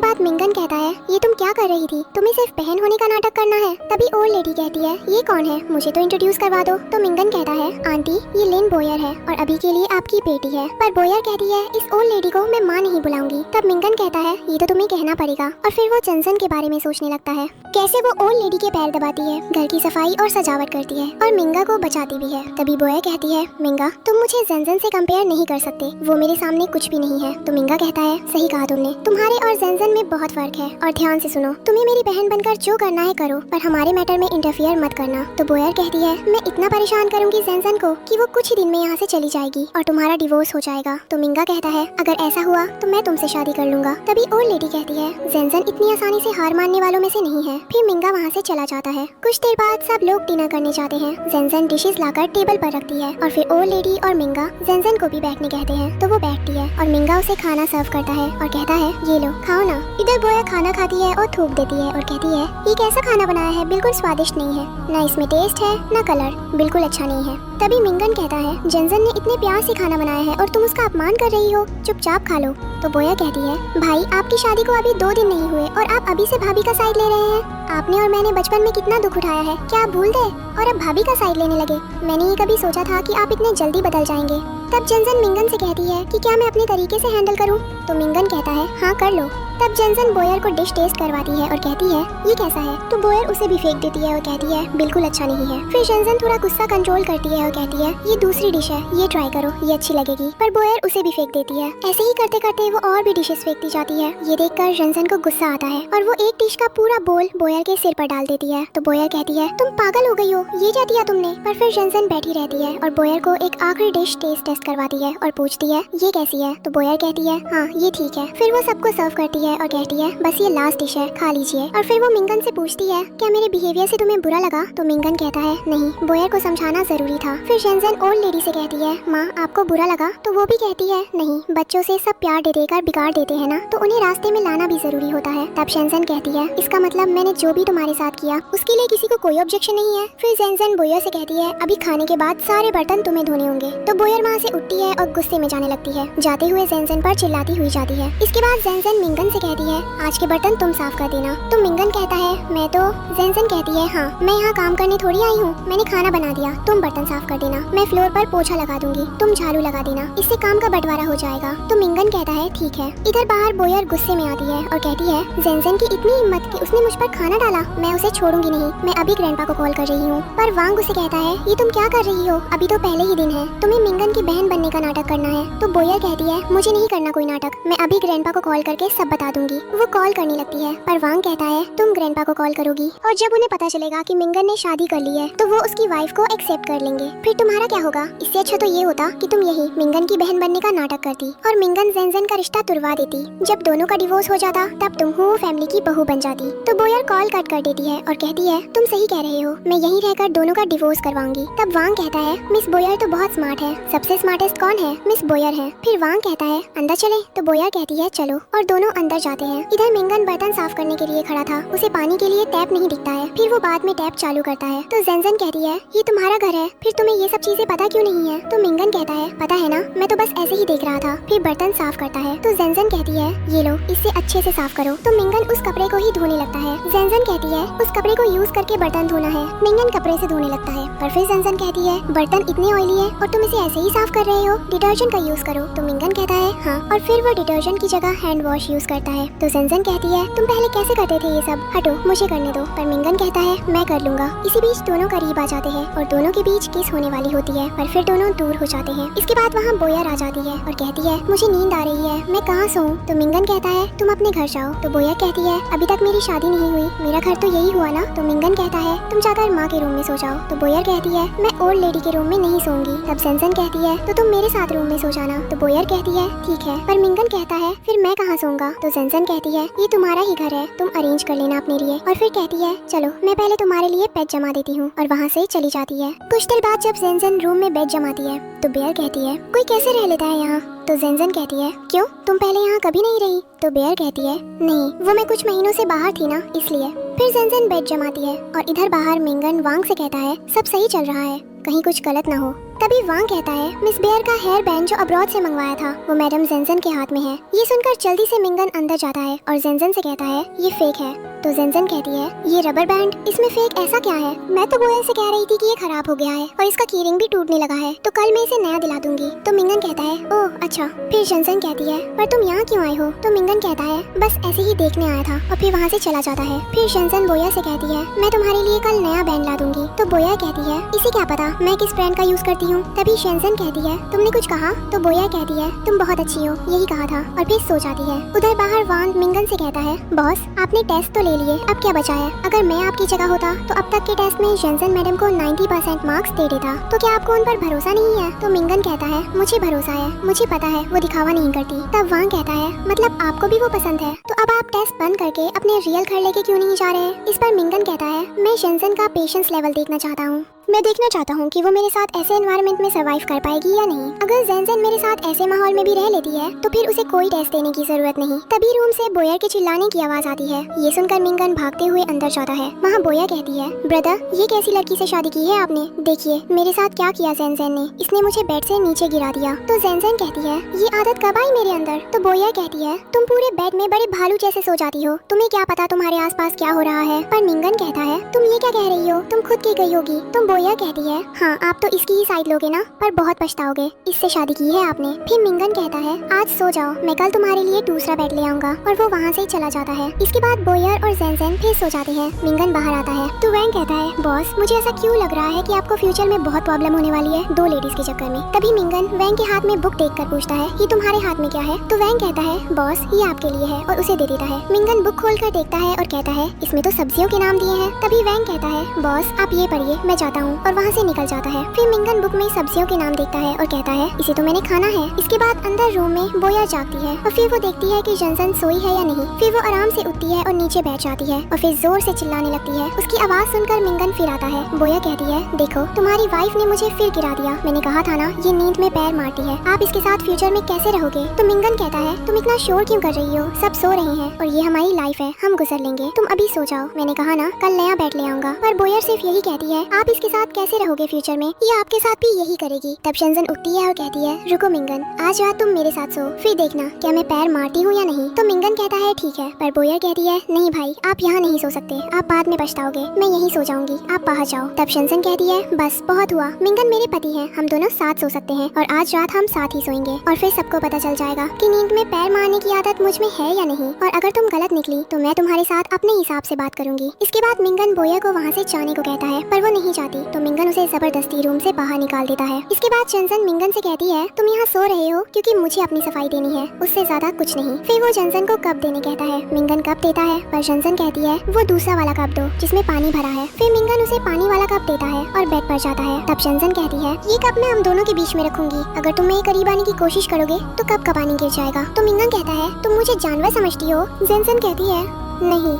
बाद मिंगन कहता है ये तुम क्या कर रही थी? तुम्हें सिर्फ बहन होने का नाटक करना है। तभी ओल्ड लेडी कहती है ये कौन है, मुझे तो इंट्रोड्यूस करवा दो। तो मिंगन कहता है आंटी ये लिन बोयर है और अभी के लिए आपकी बेटी है। पर बोयर कहती है इस ओल्ड लेडी को मैं माँ नहीं बुलाऊंगी। तब मिंगन कहता है ये तो तुम्हें कहना पड़ेगा। और फिर वो जंजन के बारे में सोचने लगता है, कैसे वो ओल्ड लेडी के पैर दबाती है, घर की सफाई और सजावट करती है और मिंगा को बचाती भी है। तभी बोयर कहती है मिंगा तुम मुझे जंजन से कंपेयर नहीं कर सकते, वो मेरे सामने कुछ भी नहीं है। तो मिंगा कहता है सही कहा तुमने, तुम्हारे और जंजन में बहुत फर्क है। और ध्यान से सुनो, तुम्हें मेरी बहन बनकर जो करना है करो पर हमारे मैटर में इंटरफियर मत करना। तो बोयर कहती है मैं इतना परेशान करूंगी जंजन को कि वो कुछ ही दिन में यहाँ से चली जाएगी और तुम्हारा डिवोर्स हो जाएगा। तो मिंगा कहता है अगर ऐसा हुआ तो मैं तुमसे शादी कर लूंगा। तभी ओल्ड लेडी कहती है जंजन इतनी आसानी से हार मानने वालों में से नहीं है। फिर मिंगा वहाँ से चला जाता है। कुछ देर बाद सब लोग डिनर करने जाते हैं। जंजन डिशेस लाकर टेबल पर रखती है और फिर ओल्ड लेडी और मिंगा जंजन को भी बैठने कहते हैं। तो वो बैठती है और मिंगा उसे खाना सर्व करता है और कहता है ये लो खाओ ना। इधर बोया खाना खाती है और थूक देती है और कहती है ये कैसा खाना बनाया है, बिल्कुल स्वादिष्ट नहीं है, ना इसमें टेस्ट है ना कलर, बिल्कुल अच्छा नहीं है। तभी मिंगन कहता है जंजन ने इतने प्यार से खाना बनाया है और तुम उसका अपमान कर रही हो, चुपचाप खा लो। तो बोया कहती है भाई आपकी शादी को अभी 2 दिन नहीं हुए और आप अभी से भाभी का साइड ले रहे हैं। आपने और मैंने बचपन में कितना दुख उठाया है, क्या आप भूल गए और अब भाभी का साइड लेने लगे? मैंने ये कभी सोचा था कि आप इतने जल्दी बदल जाएंगे। तब जंजन मिंगन से कहती है कि क्या मैं अपने तरीके से हैंडल करूं? तो मिंगन कहता है हाँ कर लो। तब जंजन बोयर को डिश टेस्ट करवाती है और कहती है ये कैसा है? तो बोयर उसे भी फेंक देती है और कहती है बिल्कुल अच्छा नहीं है। फिर जंजन थोड़ा गुस्सा कंट्रोल करती है और कहती है ये दूसरी डिश है, ये ट्राई करो, ये अच्छी लगेगी। पर बोयर उसे भी फेंक देती है। ऐसे ही करते करते वो और भी डिशेस फेंकती जाती है। ये देखकर जंजन को गुस्सा आता है और वो एक डिश का पूरा बोल बोयर के सिर पर डाल देती है। तो बोयर कहती है तुम पागल हो गई हो, ये क्या दिया तुमने? पर फिर जंजन बैठी रहती है और बोयर को एक आखिरी डिश टेस्ट करवाती है और पूछती है ये कैसी है? तो बोयर कहती है हाँ ये ठीक है। फिर वो सबको सर्व करती है और कहती है बस ये लास्ट डिश है, खा लीजिए। और फिर वो मिंगन से पूछती है क्या मेरे बिहेवियर से तुम्हें बुरा लगा? तो मिंगन कहता है नहीं, बोयर को समझाना जरूरी था। फिर जंजन ओल्ड लेडी से कहती है माँ आपको बुरा लगा? तो वो भी कहती है नहीं, बच्चों से सब प्यार दे देकर बिगाड़ देते हैं ना, तो उन्हें रास्ते में लाना भी जरूरी होता है। तब जंजन कहती है इसका मतलब मैंने जो भी तुम्हारे साथ किया उसके लिए किसी को कोई ऑब्जेक्शन नहीं है। फिर जंजन बोयर से कहती है अभी खाने के बाद सारे बर्तन तुम्हें धोने होंगे। तो बोयर वहाँ से उठती है और गुस्से में जाने लगती है, जाते हुए जंजन पर चिल्लाती हुई जाती है। इसके बाद जंजन मिंगन से कहती है आज के बर्तन तुम साफ कर देना। तो मिंगन कहता है मैं तो। जंजन कहती है हाँ मैं यहाँ काम करने थोड़ी आई हूँ, मैंने खाना बना दिया, तुम बर्तन साफ कर देना, मैं फ्लोर पर पोछा लगा दूंगी, तुम झाड़ू लगा देना, इससे काम का बंटवारा हो जाएगा। तो मिंगन कहता है ठीक है। इधर बाहर बोयर गुस्से में आती है और कहती है जंजन की इतनी हिम्मत कि उसने मुझ पर खाना डाला, मैं उसे छोड़ूंगी नहीं, मैं अभी ग्रैंडपा को कॉल कर रही हूँ। पर वांग उसे कहता है ये तुम क्या कर रही हो, अभी तो पहले ही दिन है, तुम्हें मिंगन की बहन बनने का नाटक करना है। तो बोयर कहती है मुझे नहीं करना कोई नाटक, मैं अभी ग्रैंडपा को कॉल करके सब बता बता दूंगी। वो कॉल करने लगती है पर वांग कहता है तुम ग्रैंडपा को कॉल करोगी और जब उन्हें पता चलेगा कि मिंगन ने शादी कर ली है तो वो उसकी वाइफ को एक्सेप्ट कर लेंगे। फिर तुम्हारा क्या होगा? इससे अच्छा तो ये होता कि तुम यही मिंगन की बहन बनने का नाटक करती और मिंगन जेनजेन का रिश्ता तुड़वा देती। जब दोनों का डिवोर्स हो जाता तब तुम हो फैमिली की बहू बन जाती। तो बोयर कॉल कट कर देती है और कहती है तुम सही कह रहे हो, मैं यहीं रहकर दोनों का डिवोर्स करवाऊंगी। तब वांग कहता है मिस बोयर तो बहुत स्मार्ट है, सबसे स्मार्टेस्ट कौन है? मिस बोयर है। फिर वांग कहता है अंदर चले? तो बोयर कहती है चलो और दोनों अंदर जाते हैं। इधर मिंगन बर्तन साफ करने के लिए खड़ा था, उसे पानी के लिए टैप नहीं दिखता है। फिर वो बाद में टैप चालू करता है तो जेनजेन कहती है ये तुम्हारा घर है, फिर तुम्हें ये सब चीजें पता क्यों नहीं है? तो मिंगन कहता है पता है ना, मैं तो बस ऐसे ही देख रहा था। फिर बर्तन साफ करता है तो जेनजेन कहती है ये लो इससे अच्छे से साफ करो। तो मिंगन उस कपड़े को ही धोने लगता है। जेनजेन कहती है उस कपड़े को यूज करके बर्तन धोना है। मिंगन कपड़े से धोने लगता है पर फिर जेनजेन कहती है बर्तन इतने ऑयली है और तुम इसे ऐसे ही साफ कर रहे हो, डिटर्जेंट का यूज करो। तो मिंगन कहता है हाँ, और फिर वो डिटर्जेंट की जगह हैंड वॉश यूज करता है। तो जेनजेन कहती है तुम पहले कैसे करते थे ये सब, हटो मुझे करने दो। पर मिंगन कहता है मैं कर लूंगा। इसी बीच दोनों करीब आ जाते हैं और दोनों के बीच किस होने वाली होती है पर फिर दोनों दूर हो जाते हैं। इसके बाद वहाँ बोयर आ जाती है और कहती है मुझे नींद आ रही है, मैं कहाँ सोऊं? तो मिंगन कहता है तुम अपने घर जाओ। तो बोयर कहती है अभी तक मेरी शादी नहीं हुई, मेरा घर तो यही हुआ ना। तो मिंगन कहता है तुम जाकर माँ के रूम में सो जाओ। तो बोयर कहती है मैं ओल्ड लेडी के रूम में नहीं सोऊंगी। तब जेनजेन कहती है तो तुम मेरे साथ रूम में सो जाना। तो बोयर कहती है ठीक है, पर मिंगन कहता है फिर मैं कहाँ सोऊंगा? तो जेनजेन कहती है ये तुम्हारा ही घर है, तुम अरेंज कर लेना अपने लिए। और फिर कहती है चलो मैं पहले तुम्हारे लिए बेड जमा देती हूँ और वहाँ से चली जाती है। कुछ देर बाद जब जेनजेन रूम में बेड जमाती है तो बेयर कहती है कोई कैसे रह लेता है यहाँ? तो जेनजेन कहती है क्यों, तुम पहले यहाँ कभी नहीं रही? तो बेयर कहती है नहीं, वो मैं कुछ महीनों से बाहर थी ना इसलिए। फिर जेनजेन बेड जमाती है और इधर बाहर मिंगन वांग से कहता है सब सही चल रहा है, कहीं कुछ गलत ना हो। तभी वांग कहता है मिस बेयर का हेयर बैंड जो अब्रॉड से मंगवाया था वो मैडम जेनजेन के हाथ में है। ये सुनकर जल्दी से मिंगन अंदर जाता है और जेनजेन से कहता है ये फेक है। तो जेनजेन कहती है ये रबर बैंड, इसमें फेक ऐसा क्या है? मैं तो बोयर से कह रही थी कि ये खराब हो गया है और इसका कीरिंग भी टूटने लगा है, तो कल मैं इसे नया दिला दूंगी। तो मिंगन कहता है ओह अच्छा। फिर जेनजेन कहती है पर तुम यहाँ क्यों आए हो? तो मिंगन कहता है बस ऐसे ही देखने आया था और फिर वहाँ से चला जाता है। फिर जेनजेन बोयर से कहती है मैं तुम्हारे लिए कल नया बैंड ला दूंगी। तो बोयर कहती है इसे क्या पता मैं किस ब्रांड का यूज करती हूँ। तभी जेनजेन कहती है तुमने कुछ कहा? तो बोयर कहती है तुम बहुत अच्छी हो, यही कहा था, और फिर सो जाती है। उधर बाहर वांग मिंगन से कहता है बॉस आपने टेस्ट तो ले लिए, अब क्या बचा है? अगर मैं आपकी जगह होता तो अब तक के टेस्ट में जेनजेन मैडम को 90% मार्क्स दे देता, तो क्या आपको उन पर भरोसा नहीं है? तो मिंगन कहता है मुझे भरोसा है, मुझे पता है वो दिखावा नहीं करती। तब वांग कहता है मतलब आपको भी वो पसंद है, तो अब आप टेस्ट बंद करके अपने रियल घर लेके क्यों नहीं जा रहे? इस पर मिंगन कहता है मैं जेनजेन का पेशेंस लेवल देखना चाहता हूँ, मैं देखना चाहता हूँ कि वो मेरे साथ ऐसे एनवायरनमेंट में सरवाइव कर पाएगी या नहीं। अगर जेनजेन मेरे साथ ऐसे माहौल में भी रह लेती है तो फिर उसे कोई टेस्ट देने की जरूरत नहीं। तभी रूम से बोयर के चिल्लाने की आवाज आती है। ये सुनकर मिंगन भागते हुए अंदर जाता है। वहाँ बोयर कहती है ब्रदर ये कैसी लड़की से शादी की है आपने? देखिए मेरे साथ क्या किया जेनजेन ने, इसने मुझे बेड से नीचे गिरा दिया। तो जेनजेन कहती है ये आदत कब आई मेरे अंदर? तो बोयर कहती है तुम पूरे बेड में बड़े भालू जैसे सो जाती हो, तुम्हें क्या पता तुम्हारे आसपास क्या हो रहा है। पर मिंगन कहता है तुम ये क्या कह रही हो, तुम खुद की गई होगी। तुम बोयर कहती है हाँ आप तो इसकी ही साइड लोगे ना, पर बहुत पछताओगे, इससे शादी की है आपने। फिर मिंगन कहता है आज सो जाओ, मैं कल तुम्हारे लिए दूसरा बेड ले आऊंगा, और वो वहाँ से चला जाता है। इसके बाद बोयर और जेनजेन फिर सो जाते हैं। मिंगन बाहर आता है तो वैंग कहता है बॉस मुझे ऐसा क्यों लग रहा है कि आपको फ्यूचर में बहुत प्रॉब्लम होने वाली है दो लेडीज के चक्कर में। तभी मिंगन वैंग के हाथ में बुक देखकर पूछता है ये तुम्हारे हाथ में क्या है? तो वैंग कहता है बॉस ये आपके लिए है, और उसे दे देता है। मिंगन बुक खोलकर देखता है और कहता है इसमें तो सब्जियों के नाम दिए हैं। तभी वैंग कहता है बॉस आप ये पढ़िए, मैं जाता हूँ, और वहाँ से निकल जाता है। फिर मिंगन बुक में सब्जियों के नाम देखता है और कहता है इसे तो मैंने खाना है। इसके बाद अंदर रूम में बोयर जागती है और फिर वो देखती है कि जेनजेन सोई है या नहीं। फिर वो आराम से उठती है और नीचे बैठ जाती है और फिर जोर से चिल्लाने लगती है। उसकी आवाज सुनकर मिंगन फिर आता है। बोयर कहती है देखो तुम्हारी वाइफ ने मुझे फिर गिरा दिया, मैंने कहा था ना ये नींद में पैर मारती है, आप इसके साथ फ्यूचर में कैसे रहोगे? तो मिंगन कहता है तुम इतना शोर क्यों कर रही हो, सब सो रहे हैं और ये हमारी लाइफ है, हम गुजर लेंगे, तुम अभी सो जाओ, मैंने कहा ना कल नया बेड ले आऊंगा। पर बोयर सिर्फ यही कहती है आप इसके साथ कैसे रहोगे फ्यूचर में, ये आपके साथ भी यही करेगी। तब जेनजेन उठती है और कहती है रुको मिंगन, आज रात तुम मेरे साथ सो, फिर देखना क्या मैं पैर मारती हूँ या नहीं। तो मिंगन कहता है ठीक है, पर बोयर कहती है नहीं भाई आप यहाँ नहीं सो सकते, आप बाद में पछताओगे, मैं यहीं सो जाऊंगी, आप बाहर जाओ। तब जेनजेन कहती है बस बहुत हुआ, मिंगन मेरे पति हैं, हम दोनों साथ सो सकते हैं और आज रात हम साथ ही सोएंगे और फिर सबको पता चल जाएगा कि नींद में पैर मारने की आदत मुझ में है या नहीं। और अगर तुम गलत निकली तो मैं तुम्हारे साथ अपने हिसाब से बात करूंगी। इसके बाद मिंगन बोयर को वहाँ से जाने को कहता है, पर वो नहीं चाहती तो मिंगन उसे जबरदस्ती रूम से बाहर निकाल देता है। इसके बाद जनसन मिंगन से कहती है, तुम यहाँ सो रहे हो क्योंकि मुझे अपनी सफाई देनी है, उससे ज्यादा कुछ नहीं। फिर वो जनसन को कप देने कहता है। मिंगन कप देता है पर जनसन कहती है, वो दूसरा वाला कप दो जिसमें पानी भरा है। फिर मिंगन उसे पानी वाला कप देता है और बेड पर जाता है। तब जनसन कहती है, ये कप मैं हम दोनों के बीच में रखूंगी, अगर तुम मेरे करीब आने की कोशिश करोगे तो कप का पानी गिर जाएगा। तो मिंगन कहता है, तुम मुझे जानवर समझती हो? जनसन कहती है, नहीं,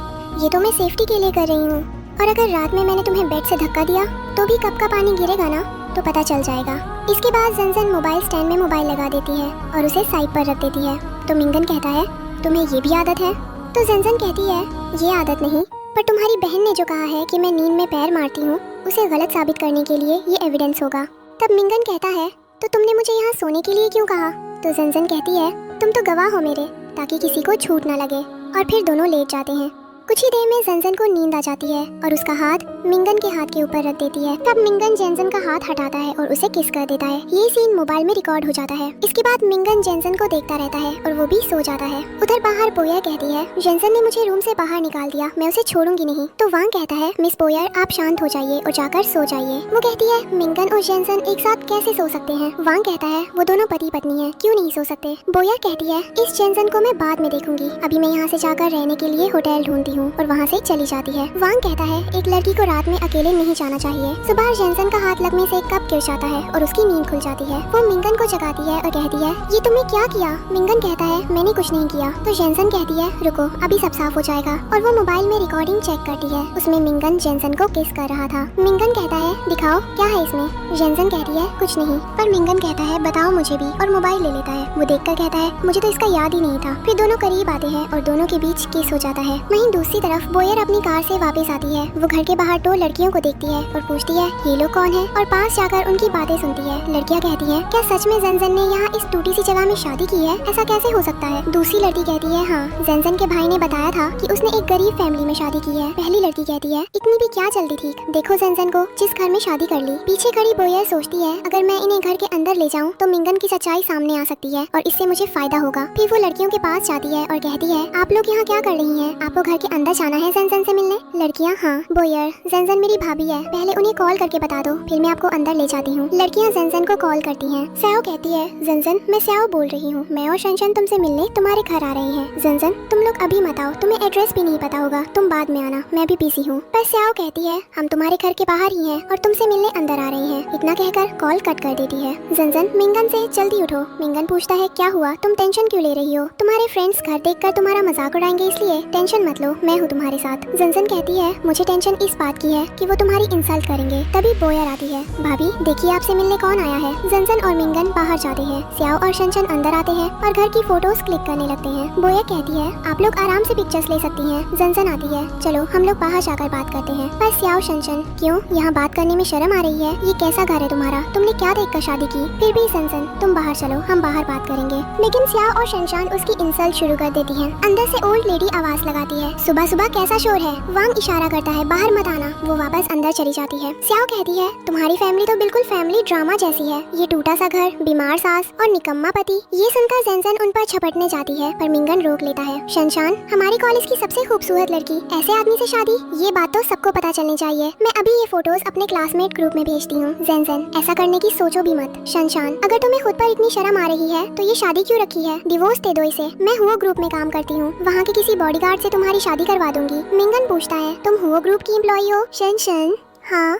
ये तो मैं सेफ्टी के लिए कर रही हूँ, और अगर रात में मैंने तुम्हें बेड से धक्का दिया तो भी कप का पानी गिरेगा ना, तो पता चल जाएगा। इसके बाद जनसन मोबाइल स्टैंड में मोबाइल लगा देती है और उसे साइड पर रख देती है। तो मिंगन कहता है, तुम्हें ये भी आदत है? तो जनसन कहती है, ये आदत नहीं, पर तुम्हारी बहन ने जो कहा है कि मैं नींद में पैर मारती हूँ, उसे गलत साबित करने के लिए ये एविडेंस होगा। तब मिंगन कहता है, तो तुमने मुझे यहाँ सोने के लिए क्यों कहा? तो जनसन कहती है, तुम तो गवाह हो मेरे, ताकि किसी को छूट ना लगे। और फिर दोनों लेट जाते हैं। कुछ ही देर में जनसन को नींद आ जाती है और उसका हाथ मिंगन के हाथ के ऊपर रख देती है। तब मिंगन जनसन का हाथ हटाता है और उसे किस कर देता है। ये सीन मोबाइल में रिकॉर्ड हो जाता है। इसके बाद मिंगन जनसन को देखता रहता है और वो भी सो जाता है। उधर बाहर बोयर कहती है, जनसन ने मुझे रूम से बाहर निकाल दिया, मैं उसे छोड़ूंगी नहीं। तो वांग कहता है, मिस बोयर आप शांत हो जाइए और जाकर सो जाइए। वो कहती है, मिंगन और जनसन एक साथ कैसे सो सकते हैं? वांग कहता है, वो दोनों पति पत्नी है, क्यों नहीं सो सकते? बोयर कहती है, इस जनसन को मैं बाद में देखूंगी, अभी मैं यहाँ से जाकर रहने के लिए होटल ढूंढती हूँ, और वहाँ से चली जाती है। वांग कहता है, एक लड़की को रात में अकेले नहीं जाना चाहिए। सुबह जनसन का हाथ लगने से कप गिर जाता है और उसकी नींद खुल जाती है। वो मिंगन को जगाती है और कहती है, ये तुमने क्या किया? मिंगन कहता है, मैंने कुछ नहीं किया। तो जनसन कहती है, रुको, अभी सब साफ हो जाएगा। और वो मोबाइल में रिकॉर्डिंग चेक करती है। उसमें मिंगन जनसन को किस कर रहा था। मिंगन कहता है, दिखाओ क्या है इसमें? जनसन कहती है, कुछ नहीं। पर मिंगन कहता है, बताओ मुझे भी, और मोबाइल ले लेता है। वो देखकर कहता है, मुझे तो इसका याद ही नहीं था। फिर दोनों करीब आते हैं और दोनों के बीच किस हो जाता है। वहीं दूसरी तरफ बोयर अपनी कार से वापस आती है। वो घर के बाहर 2 लड़कियों को देखती है और पूछती है, ये लोग कौन है? और पास जाकर उनकी बातें सुनती है। लड़कियां कहती हैं, क्या सच में जनसन ने यहाँ इस टूटी सी जगह में शादी की है? ऐसा कैसे हो सकता है? दूसरी लड़की कहती है, हाँ, जनसन के भाई ने बताया था कि उसने एक गरीब फैमिली में शादी की है। पहली लड़की कहती है, इतनी भी क्या जल्दी थी, देखो जनसन को जिस घर में शादी कर ली। पीछे खड़ी बोयर सोचती है, अगर मैं इन्हें घर के अंदर ले जाऊँ तो मिंगन की सच्चाई सामने आ सकती है और इससे मुझे फायदा होगा। फिर वो लड़कियों के पास जाती है और कहती है, आप लोग यहाँ क्या कर रही हैं? आपको घर के अंदर जाना है जनसन से मिलने? लड़कियाँ, हाँ। बोयर, जनसन मेरी भाभी है, पहले उन्हें कॉल करके बता दो, फिर मैं आपको अंदर ले जाती हूँ। लड़कियाँ जनसन को कॉल करती हैं। स्याओ कहती है, जनसन, मैं स्याओ बोल रही हूँ, मैं और शनशन तुमसे मिलने तुम्हारे घर आ रहे हैं। जनसन, तुम लोग अभी मत आओ, तुम्हें एड्रेस भी नहीं पता होगा, तुम बाद में आना, मैं भी बिजी हूँ। पर स्याओ कहती है, हम तुम्हारे घर के बाहर ही हैं और तुमसे मिलने अंदर आ रहे हैं। इतना कहकर कॉल कट कर देती है। जनसन मिंगन से, जल्दी उठो। मिंगन पूछता है, क्या हुआ, तुम टेंशन क्यों ले रही हो? तुम्हारे फ्रेंड्स घर देखकर तुम्हारा मजाक उड़ाएंगे, इसलिए टेंशन मत लो, मैं हूँ तुम्हारे साथ। जनसन कहती है, मुझे टेंशन इस बात की है कि वो तुम्हारी इंसल्ट करेंगे। तभी बोयर आती है, भाभी देखिए आपसे मिलने कौन आया है। जनसन और मिंगन बाहर जाते हैं। स्याओ और शनशन अंदर आते हैं और घर की फोटोज क्लिक करने लगते हैं। बोयर कहती है, आप लोग आराम से पिक्चर्स ले सकती हैं। जनसन आती है, चलो हम लोग बाहर जाकर बात करते हैं। पर स्याओ शनशन, क्यों, यहाँ बात करने में शर्म आ रही है? ये कैसा घर है तुम्हारा? तुमने क्या देखकर शादी की? फिर भी जनसन, तुम बाहर चलो, हम बाहर बात करेंगे। लेकिन स्याओ और शनशान उसकी इंसल्ट शुरू कर देती है। अंदर से ओल्ड लेडी आवाज लगाती है, सुबह सुबह कैसा शोर है? वांग इशारा करता है, बाहर मत आना। वो वापस अंदर चली जाती है। स्याओ कहती है, तुम्हारी फैमिली तो बिल्कुल फैमिली ड्रामा जैसी है, ये टूटा सा घर, बीमार सास और निकम्मा पति। ये सुनकर जनसन उन पर झपटने जाती है, पर मिंगन रोक लेता है। शनशान, हमारी कॉलेज की सबसे खूबसूरत लड़की, ऐसे आदमी से शादी? ये बात तो सबको पता चलनी चाहिए। मैं अभी ये फोटोज अपने क्लासमेट ग्रुप में भेजती हूँ। जनसन, ऐसा करने की सोचो भी मत। शनशान, अगर तुम्हें खुद पर इतनी शर्म आ रही है तो ये शादी क्यों रखी है? डिवोर्स दे दो इसे। मैं हुओ ग्रुप में काम करती हूँ, वहाँ के किसी बॉडीगार्ड से तुम्हारी शादी करवा दूंगी। मिंगन पूछता है, तुम हुओ ग्रुप की एम्प्लॉई हो? शनशन, हाँ।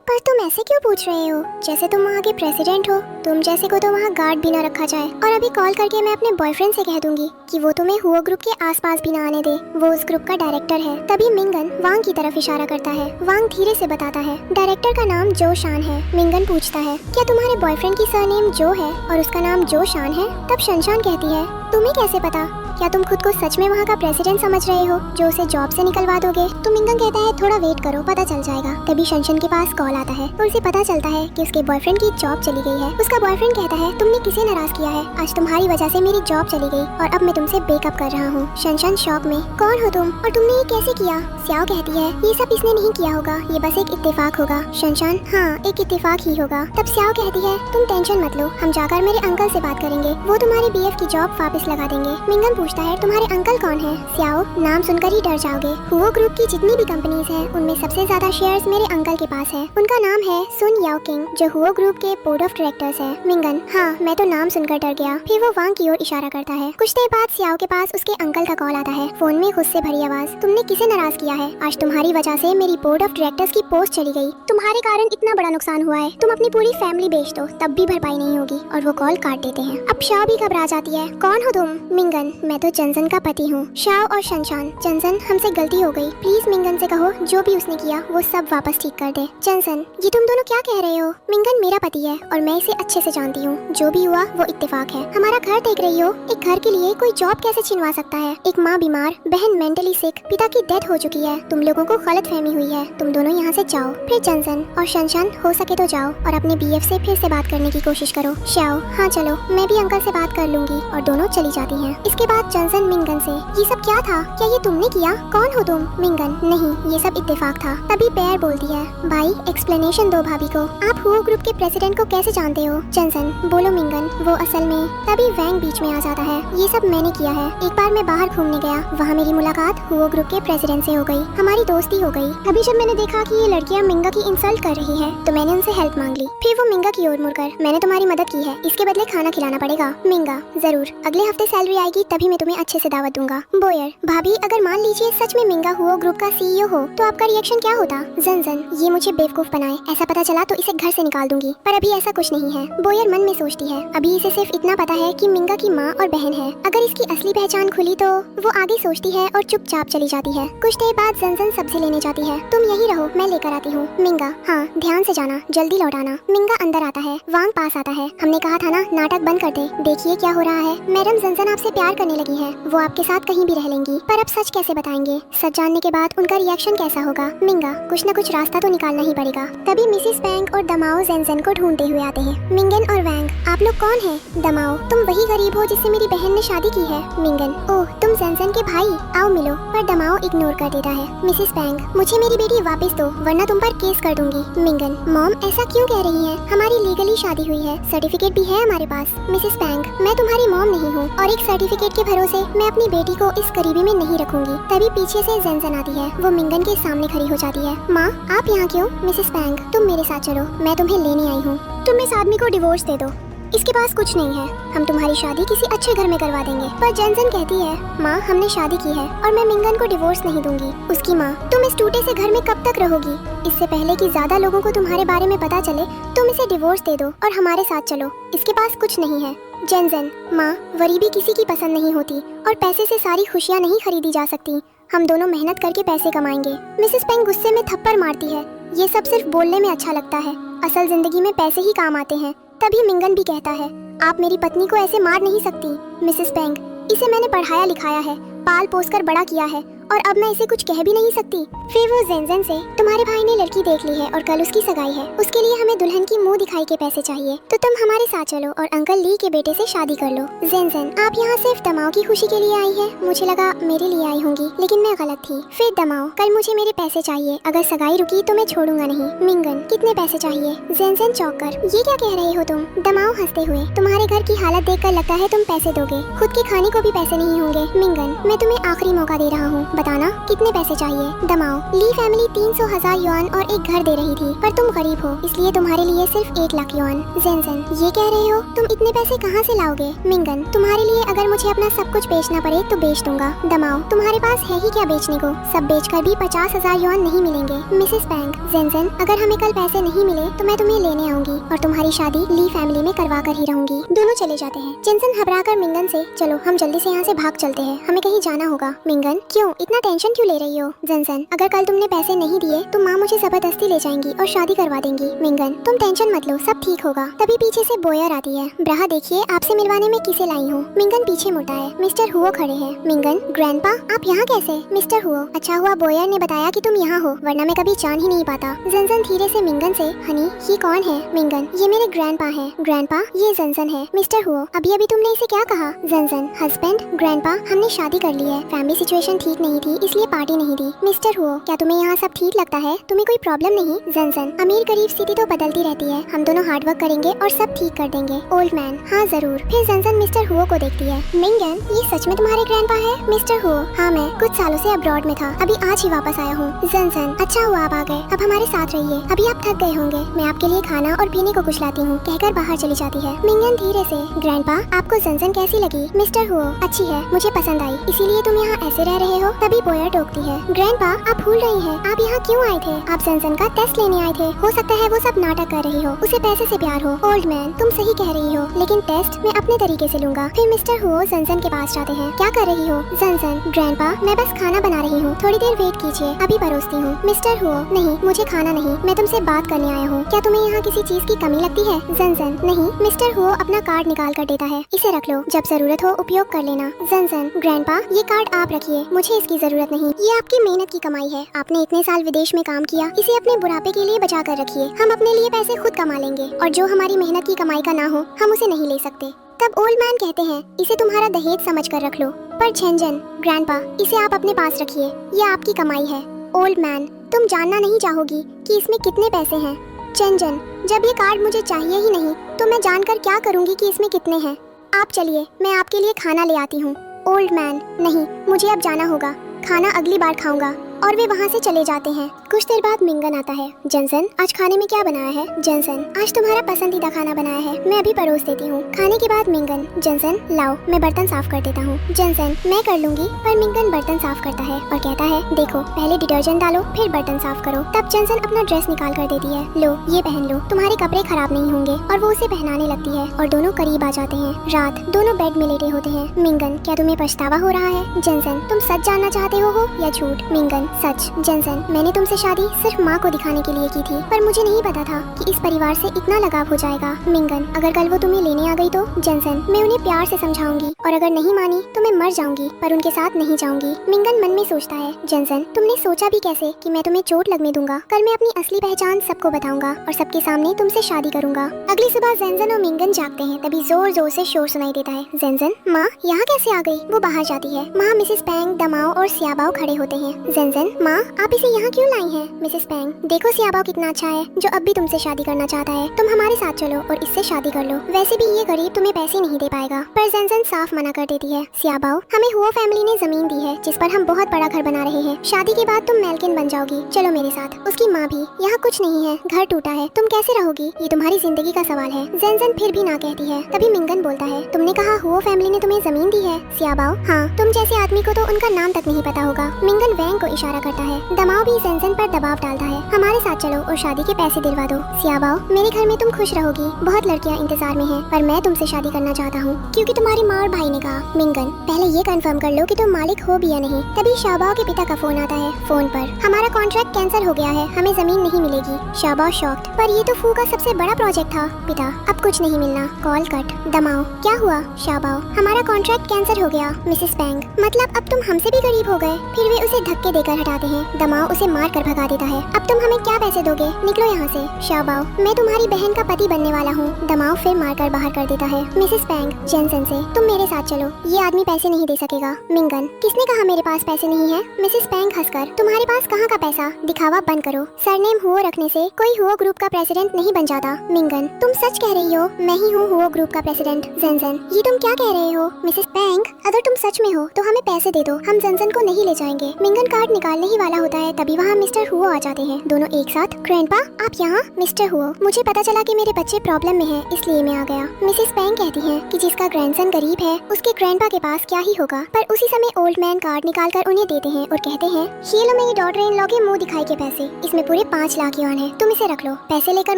पर तुम ऐसे क्यों पूछ रहे हो, जैसे तुम वहाँ के प्रेसिडेंट हो? तुम जैसे को तो वहाँ गार्ड भी ना रखा जाए। और अभी कॉल करके मैं अपने बॉयफ्रेंड से कह दूंगी कि वो तुम्हें हुओ ग्रुप के आसपास भी ना आने दे, वो उस ग्रुप का डायरेक्टर है। तभी मिंगन वांग की तरफ इशारा करता है। वांग धीरे से बताता है, डायरेक्टर का नाम जो शान है। मिंगन पूछता है, क्या तुम्हारे बॉयफ्रेंड की सरनेम जो है और उसका नाम जो शान है? तब शनशान कहती है, तुम्हें कैसे पता? क्या तुम खुद को सच में वहाँ का प्रेसिडेंट समझ रहे हो जो उसे जॉब से निकलवा दोगे? तो मिंगन कहता है, थोड़ा वेट करो, पता चल जाएगा। तभी शनशन के पास कॉल आता है और उसे पता चलता है कि उसके बॉयफ्रेंड की जॉब चली गई है। उसका बॉयफ्रेंड कहता है, तुमने किसे नाराज किया है? आज तुम्हारी वजह से मेरी जॉब चली गई और अब मैं तुमसे ब्रेकअप कर रहा हूँ। शनशन शॉक में, कौन हो तुम और तुमने ये कैसे किया? स्याओ कहती है, ये सब इसने नहीं किया होगा, ये बस एक इत्तेफाक होगा। शनशन, हाँ, एक इत्तेफाक ही होगा। तब स्याओ कहती है, तुम टेंशन मत लो, हम जाकर मेरे अंकल से बात करेंगे, वो तुम्हारी बीएफ की जॉब वापस लगा देंगे। मिंगन पूछता है तुम्हारे अंकल कौन है। स्याओ, नाम सुनकर ही डर जाओगे। हुओ ग्रुप की जितनी भी कंपनीज हैं, उनमें सबसे ज्यादा शेयर्स मेरे अंकल के पास है। उनका नाम है सुन याओ किंग, जो हुओ ग्रुप के बोर्ड ऑफ डायरेक्टर्स है। मिंगन, हाँ मैं तो नाम सुनकर डर गया। फिर वो वांग की ओर इशारा करता है। कुछ देर बाद स्याओ के पास उसके अंकल का कॉल आता है। फोन में गुस्से भरी आवाज, तुमने किसे नाराज किया है? आज तुम्हारी वजह से मेरी बोर्ड ऑफ डायरेक्टर्स की पोस्ट चली गई। तुम्हारे कारण इतना बड़ा नुकसान हुआ है। तुम अपनी पूरी फैमिली बेच दो, तब भी भरपाई नहीं होगी। और वो कॉल काट देते हैं। अब शाओ भी घबरा जाती है। कौन हो तुम? मिंगन, मैं तो चंजन का पति हूँ। शाओ और शनशान, चंजन हमसे गलती हो गई, प्लीज मिंगन से कहो जो भी उसने किया वो सब वापस ठीक कर दे। चंजन, ये तुम दोनों क्या कह रहे हो? मिंगन मेरा पति है और मैं इसे अच्छे से जानती हूँ। जो भी हुआ वो इत्तेफाक है। हमारा घर देख रही हो, एक घर के लिए कोई जॉब कैसे छिनवा सकता है? एक माँ बीमार, बहन मेंटली सिक, पिता की डेथ हो चुकी है। तुम लोगों को गलत फहमी हुई है। तुम दोनों यहाँ से जाओ। फिर चंजन और शनशान, हो सके तो जाओ और अपने बीएफ से फिर से बात करने की कोशिश करो। शाओ, हाँ चलो, मैं भी अंकल से बात कर लूंगी। और दोनों चली जाती हैं। इसके बाद चंजन मिंगन से, ये सब क्या था? क्या ये तुमने किया? कौन हो तुम? मिंगन, नहीं ये सब इत्तेफाक था। तभी पेयर बोलती है, भाई एक्सप्लेनेशन दो भाभी को। आप हुओ ग्रुप के प्रेसिडेंट को कैसे जानते हो? चंजन, बोलो मिंगन, वो असल में। तभी वैंग बीच में आ जाता है। ये सब मैंने किया है। एक बार मैं बाहर घूमने गया, वहाँ मेरी मुलाकात हुओ ग्रुप के प्रेसिडेंट से हो गई। हमारी दोस्ती हो गई। अभी जब मैंने देखा कि ये लड़कियाँ मिंगा की इंसल्ट कर रही है, तो मैंने उनसे हेल्प मांग ली। फिर वो मिंगा की ओर मुड़कर, मैंने तुम्हारी मदद की है, इसके बदले खाना खिलाना पड़ेगा। मिंगा, जरूर, अगले हफ्ते सैलरी आएगी तभी मैं तुम्हें अच्छे से दावत दूंगा। बोयर, भाभी अगर मान लीजिए सच में मिंगा हुओ ग्रुप का सीईओ हो, तो आपका रिएक्शन क्या होता? जन, ये मुझे बेवकूफ बनाए, ऐसा पता चला तो इसे घर से निकाल दूंगी। पर अभी ऐसा कुछ नहीं है। बोयर मन में सोचती है, अभी इसे सिर्फ इतना पता है कि मिंगा की माँ और बहन है। अगर इसकी असली पहचान खुली तो वो आगे सोचती है और चुपचाप चली जाती है। कुछ देर बाद जन सब्जी लेने जाती है। तुम यही रहो, मैं लेकर आती हूँ। मिंगा, हाँ ध्यान से जाना, जल्दी लौटाना। मिंगा अंदर आता है। वांग पास आता है। हमने कहा था ना, नाटक बंद कर दे। देखिए क्या हो रहा है। मैडम जन आपसे प्यार करने लगी है। वो आपके साथ कहीं भी रह लेंगी। पर अब सच कैसे बताएंगे? सच जानने के बाद उनका रिएक्शन कैसा होगा? मिंगा, कुछ न कुछ रास्ता तो निकालना ही पड़ेगा। तभी मिसिस वैंग और दमाओ जन को ढूंढते हुए आते हैं। मिंगन और वैंग, आप लोग कौन हैं? दमाओ, तुम वही गरीब हो जिससे मेरी बहन ने शादी की है। मिंगन, ओह तुम जन के भाई, आओ मिलो। पर दमाओ इग्नोर कर देता है। मिसिस वैंग, मुझे मेरी बेटी वापस दो वरना तुम पर केस कर दूंगी। मिंगन, मॉम ऐसा क्यों कह रही है? हमारी लीगली शादी हुई है, सर्टिफिकेट भी है हमारे पास। मिसिस वैंग, मैं तुम्हारी मॉम नहीं हूँ और एक सर्टिफिकेट के भरोसे मैं अपनी बेटी को इस गरीबी में नहीं रखूंगी। तभी पीछे से जन आती है। वो मिंगन के सामने खड़ी हो जाती है। माँ आप यहाँ क्यों? मिसिस वैंग, तुम मेरे साथ चलो, मैं तुम्हें लेने आई हूँ। तुम इस आदमी को डिवोर्स दे दो, इसके पास कुछ नहीं है। हम तुम्हारी शादी किसी अच्छे घर में करवा देंगे। पर जन कहती है, माँ हमने शादी की है और मैं मिंगन को डिवोर्स नहीं दूंगी। उसकी माँ, तुम इस टूटे से घर में कब तक रहोगी? इससे पहले कि ज्यादा लोगों को तुम्हारे बारे में पता चले, तुम इसे डिवोर्स दे दो और हमारे साथ चलो। इसके पास कुछ नहीं है। जन, माँ गरीबी किसी की पसंद नहीं होती और पैसे से सारी खुशियाँ नहीं खरीदी जा सकती। हम दोनों मेहनत करके पैसे कमाएंगे। मिसेस पेंग गुस्से में थप्पड़ मारती है। ये सब सिर्फ बोलने में अच्छा लगता है, असल जिंदगी में पैसे ही काम आते हैं। तभी मिंगन भी कहता है, आप मेरी पत्नी को ऐसे मार नहीं सकती। मिसेस पेंग, इसे मैंने पढ़ाया लिखाया है, पाल पोस कर बड़ा किया है और अब मैं इसे कुछ कह भी नहीं सकती। फिर वो जन से, तुम्हारे भाई ने लड़की देख ली है और कल उसकी सगाई है, उसके लिए हमें दुल्हन की मुंह दिखाई के पैसे चाहिए, तो तुम हमारे साथ चलो और अंकल ली के बेटे से शादी कर लो। जन, आप यहाँ सिर्फ दमाओ की खुशी के लिए आई है? मुझे लगा मेरे लिए आई होंगी, लेकिन मैं गलत थी। फिर दमाओ, कल मुझे मेरे पैसे चाहिए, अगर सगाई रुकी तो मैं छोड़ूंगा नहीं। मिंगन, कितने पैसे चाहिए? जन चौंक कर, ये क्या कह रही हो तुम? दमाओ हंसते हुए, तुम्हारे घर की हालत देखकर लगता है तुम पैसे दोगे, खुद के खाने को भी पैसे नहीं होंगे। मिंगन, मैं तुम्हें आखिरी मौका दे रहा हूँ, बताना कितने पैसे चाहिए? दमाओ, ली फैमिली 300,000 युआन और एक घर दे रही थी, पर तुम गरीब हो इसलिए तुम्हारे लिए सिर्फ 1 लाख युआन। जन, ये कह रहे हो? तुम इतने पैसे कहाँ से लाओगे? मिंगन, तुम्हारे लिए अगर मुझे अपना सब कुछ बेचना पड़े तो बेच दूंगा। दमाओ, तुम्हारे पास है ही क्या बेचने को? सब बेचकर भी 50,000 युआन नहीं मिलेंगे। मिसेस बैंक, जन, अगर हमें कल पैसे नहीं मिले तो मैं तुम्हें लेने आऊंगी और तुम्हारी शादी ली फैमिली में करवा कर ही रहूंगी। दोनों चले जाते हैं। जन घबरा कर मिंगन से, चलो हम जल्दी से यहाँ से भाग चलते हैं, हमें कहीं जाना होगा। मिंगन, क्यों इतना टेंशन क्यों ले रही हो? जन, अगर कल तुमने पैसे नहीं दिए तो माँ मुझे जबरदस्ती ले जाएंगी और शादी करवा देंगी। मिंगन, तुम टेंशन मत लो, सब ठीक होगा। तभी पीछे से बोयर आती है। ब्रहा देखिए, आपसे मिलवाने में किसे लाई हूँ। मिंगन पीछे मुड़ता है। मिस्टर हुओ खड़े हैं। मिंगन, ग्रैंडपा आप यहाँ कैसे? मिस्टर हुओ, अच्छा हुआ बोयर ने बताया कि तुम यहाँ हो, वरना मैं कभी जान ही नहीं पाता। जन धीरे से मिंगन से, हनी ये कौन है? मिंगन, ये मेरे ग्रैंडपा है। ग्रैंडपा, ये जन है। मिस्टर हुओ, अभी अभी तुमने इसे क्या कहा? जन, हस्बैंड। ग्रैंडपा, हमने शादी कर ली है, फैमिली सिचुएशन ठीक नहीं नहीं थी इसलिए पार्टी नहीं दी। मिस्टर हुओ, क्या तुम्हें यहाँ सब ठीक लगता है? तुम्हें कोई प्रॉब्लम नहीं? जंसन, अमीर गरीब स्थिति तो बदलती रहती है, हम दोनों हार्ड वर्क करेंगे और सब ठीक कर देंगे। ओल्ड मैन, हाँ जरूर। फिर जंसन मिस्टर हुओ को देखती है। मिंगन, ये सच में तुम्हारे ग्रैंडपा है? मिस्टर हुओ, हाँ मैं कुछ सालों से अब्रॉड में था, अभी आज ही वापस आया हूँ। जंसन, अच्छा हुआ आप आ गए, अब हमारे साथ रहिए, अभी आप थक गए होंगे, मैं आपके लिए खाना और पीने को कुछ लाती हूँ, कहकर बाहर चली जाती है। मिंगन धीरे से, ग्रैंडपा आपको जंसन कैसी लगी? मिस्टर हुओ, अच्छी है, मुझे पसंद आई, इसीलिए तुम यहाँ ऐसे रह रहे हो? तभी बोयर टोकती है। ग्रैंडपा आप भूल रही हैं, आप यहाँ क्यों आए थे? आप जंसन का टेस्ट लेने आए थे, हो सकता है वो सब नाटक कर रही हो, उसे पैसे से प्यार हो। ओल्ड मैन, तुम सही कह रही हो, लेकिन टेस्ट मैं अपने तरीके से लूंगा। फिर मिस्टर हुओ जंसन के पास जाते हैं। क्या कर रही हो? जंसन, ग्रैंडपा मैं बस खाना बना रही हूँ, थोड़ी देर वेट कीजिए, अभी परोसती हूँ। मिस्टर हुओ, नहीं मुझे खाना नहीं, मैं तुमसे बात करने आया हूँ, क्या तुम्हें यहाँ किसी चीज की कमी लगती है? जंसन, नहीं। मिस्टर हुओ अपना कार्ड निकाल कर देता है, इसे रख लो, जब जरूरत हो उपयोग कर लेना। जंसन, ग्रैंडपा ये कार्ड आप रखिए, मुझे इसकी जरूरत नहीं, ये आपकी मेहनत की कमाई है, आपने इतने साल विदेश में काम किया, इसे अपने बुढ़ापे के लिए बचा कर रखिए, हम अपने लिए पैसे खुद कमा लेंगे, और जो हमारी मेहनत की कमाई का ना हो हम उसे नहीं ले सकते। तब ओल्ड मैन कहते हैं, इसे तुम्हारा दहेज समझ कर रख लो, पर झंझन ग्रैंडपा इसे आप अपने पास रखिए, ये आपकी कमाई है। ओल्ड मैन, तुम जानना नहीं चाहोगी कि इसमें कितने पैसे हैं? झंझन, जब ये कार्ड मुझे चाहिए ही नहीं तो मैं जानकर क्या करूँगी कि इसमें कितने हैं? आप चलिए, मैं आपके लिए खाना ले आती हूँ। ओल्ड मैन, नहीं मुझे अब जाना होगा, खाना अगली बार खाऊंगा, और वे वहाँ से चले जाते हैं। कुछ देर बाद मिंगन आता है। जंसन, आज खाने में क्या बनाया है? जंसन, आज तुम्हारा पसंदीदा खाना बनाया है, मैं अभी परोस देती हूँ। खाने के बाद मिंगन, जंसन लाओ मैं बर्तन साफ कर देता हूँ। जंसन, मैं कर लूंगी, पर मिंगन बर्तन साफ करता है और कहता है, देखो पहले डिटर्जेंट डालो फिर बर्तन साफ करो। तब जंसन अपना ड्रेस निकाल कर देती है, लो ये पहन लो, तुम्हारे कपड़े खराब नहीं होंगे, और वो उसे पहनाने लगती है और दोनों करीब आ जाते हैं। रात, दोनों बेड में लेटे होते हैं। मिंगन, क्या तुम्हें पछतावा हो रहा है? जंसन, तुम सच जानना चाहते हो या झूठ? मिंगन, सच। जंसन, मैंने तुमसे शादी सिर्फ माँ को दिखाने के लिए की थी, पर मुझे नहीं पता था कि इस परिवार से इतना लगाव हो जाएगा। मिंगन, अगर कल वो तुम्हें लेने आ गई तो? जंसन, मैं उन्हें प्यार से समझाऊंगी, और अगर नहीं मानी तो मैं मर जाऊंगी, पर उनके साथ नहीं जाऊंगी। मिंगन मन में सोचता है, जंसन तुमने सोचा भी कैसे कि मैं तुम्हें चोट लगने दूंगा? कल मैं अपनी असली पहचान सबको बताऊंगा और सबके सामने तुमसे शादी करूंगा। अगली सुबह जंसन और मिंगन जागते हैं, तभी जोर जोर से शोर सुनाई देता है। जंसन, माँ यहाँ कैसे आ गई? वो बाहर जाती है, वहाँ मिसेस पैंग, दमाओ और सियाबाओ खड़े होते हैं। जंसन, माँ आप इसे यहाँ क्यों लाई हैं? मिसेस पैंग, देखो सियाबाओ कितना अच्छा है, जो अब भी तुमसे शादी करना चाहता है, तुम हमारे साथ चलो और इससे शादी कर लो, वैसे भी ये गरीब तुम्हें पैसे नहीं दे पाएगा। पर जंसन साफ मना कर देती है। सियाबाओ, हमें हुओ फैमिली ने जमीन दी है जिस पर हम बहुत बड़ा घर बना रहे हैं, शादी के बाद तुम मेल्किन बन जाओगी, चलो मेरे साथ। उसकी माँ भी, यहाँ कुछ नहीं है, घर टूटा है, तुम कैसे रहोगी, ये तुम्हारी जिंदगी का सवाल है। जंसन फिर भी ना कहती है। तभी मिंगन बोलता है, तुमने कहा हुओ फैमिली ने तुम्हें जमीन दी है? सियाबाओ, हाँ, तुम जैसे आदमी को तो उनका नाम तक नहीं पता होगा। मिंगन वैंग को इशारा करता है। दमाओ भी जंसन पर दबाव डालता है, हमारे साथ चलो और शादी के पैसे दिलवा दो। सियाबाओ, मेरे घर में तुम खुश रहोगी, बहुत लड़कियां इंतजार में हैं, पर मैं तुमसे शादी करना चाहता हूँ क्योंकि तुम्हारी माँ और भाई ने कहा। मिंगन, पहले ये कंफर्म कर लो कि तुम मालिक हो भी या नहीं। तभी शाबाओ के पिता का फोन आता है। फोन पर, हमारा कॉन्ट्रैक्ट कैंसिल हो गया है, हमें जमीन नहीं मिलेगी। शाबाओ शॉक्ड, पर ये तो फू का सबसे बड़ा प्रोजेक्ट था। पिता, अब कुछ नहीं मिलना, कॉल कट। दमाओ, क्या हुआ? शाबाओ, हमारा कॉन्ट्रैक्ट कैंसिल हो गया। मिसेस पैंग, मतलब अब तुम हमसे भी गरीब हो गए? फिर वे उसे धक्के देकर हटाते हैं। दमाओ उसे मार कर भगा देता है। अब तुम हमें क्या पैसे दोगे, निकलो यहाँ से। शाबाओ, मैं तुम्हारी बहन का पति बनने वाला हूँ। दमाओ फिर मारकर बाहर कर देता है। मिसेस पैंग, जेनसन से, तुम मेरे साथ चलो, ये आदमी पैसे नहीं दे सकेगा। मिंगन, किसने कहा मेरे पास पैसे नहीं है? मिसेस पैंग हंसकर, तुम्हारे पास कहाँ का पैसा, दिखावा बंद करो। सरनेम हुओ रखने से कोई हुओ ग्रुप का प्रेसिडेंट नहीं बन जाता। मिंगन, तुम सच कह रही हो, मैं ही हूँ हुओ ग्रुप का प्रेसिडेंट। जेनसन, ये तुम क्या कह रहे हो? मिसेस पैंग, अगर तुम सच में हो तो हमें पैसे दे दो, हम जेनसन को नहीं ले जाएंगे। मिंगन कार्ड निकालने ही वाला होता है, तभी वहाँ मिस्टर हुओ आ जाते हैं, दोनों एक साथ। ग्रैंडपा, आप यहाँ? मिस्टर हुओ, मुझे पता चला कि मेरे बच्चे प्रॉब्लम में हैं, इसलिए मैं आ गया। मिसेस पैंग कहती हैं कि जिसका ग्रैंडसन गरीब है उसके ग्रैंडपा के पास क्या ही होगा, पर उसी समय ओल्ड मैन कार्ड निकालकर उन्हें देते हैं और कहते हैं, ये लो मेरी डॉटर इन लॉ के मुंह दिखाई के पैसे, इसमें पूरे 5 लाख युआन है, तुम इसे रख लो। पैसे लेकर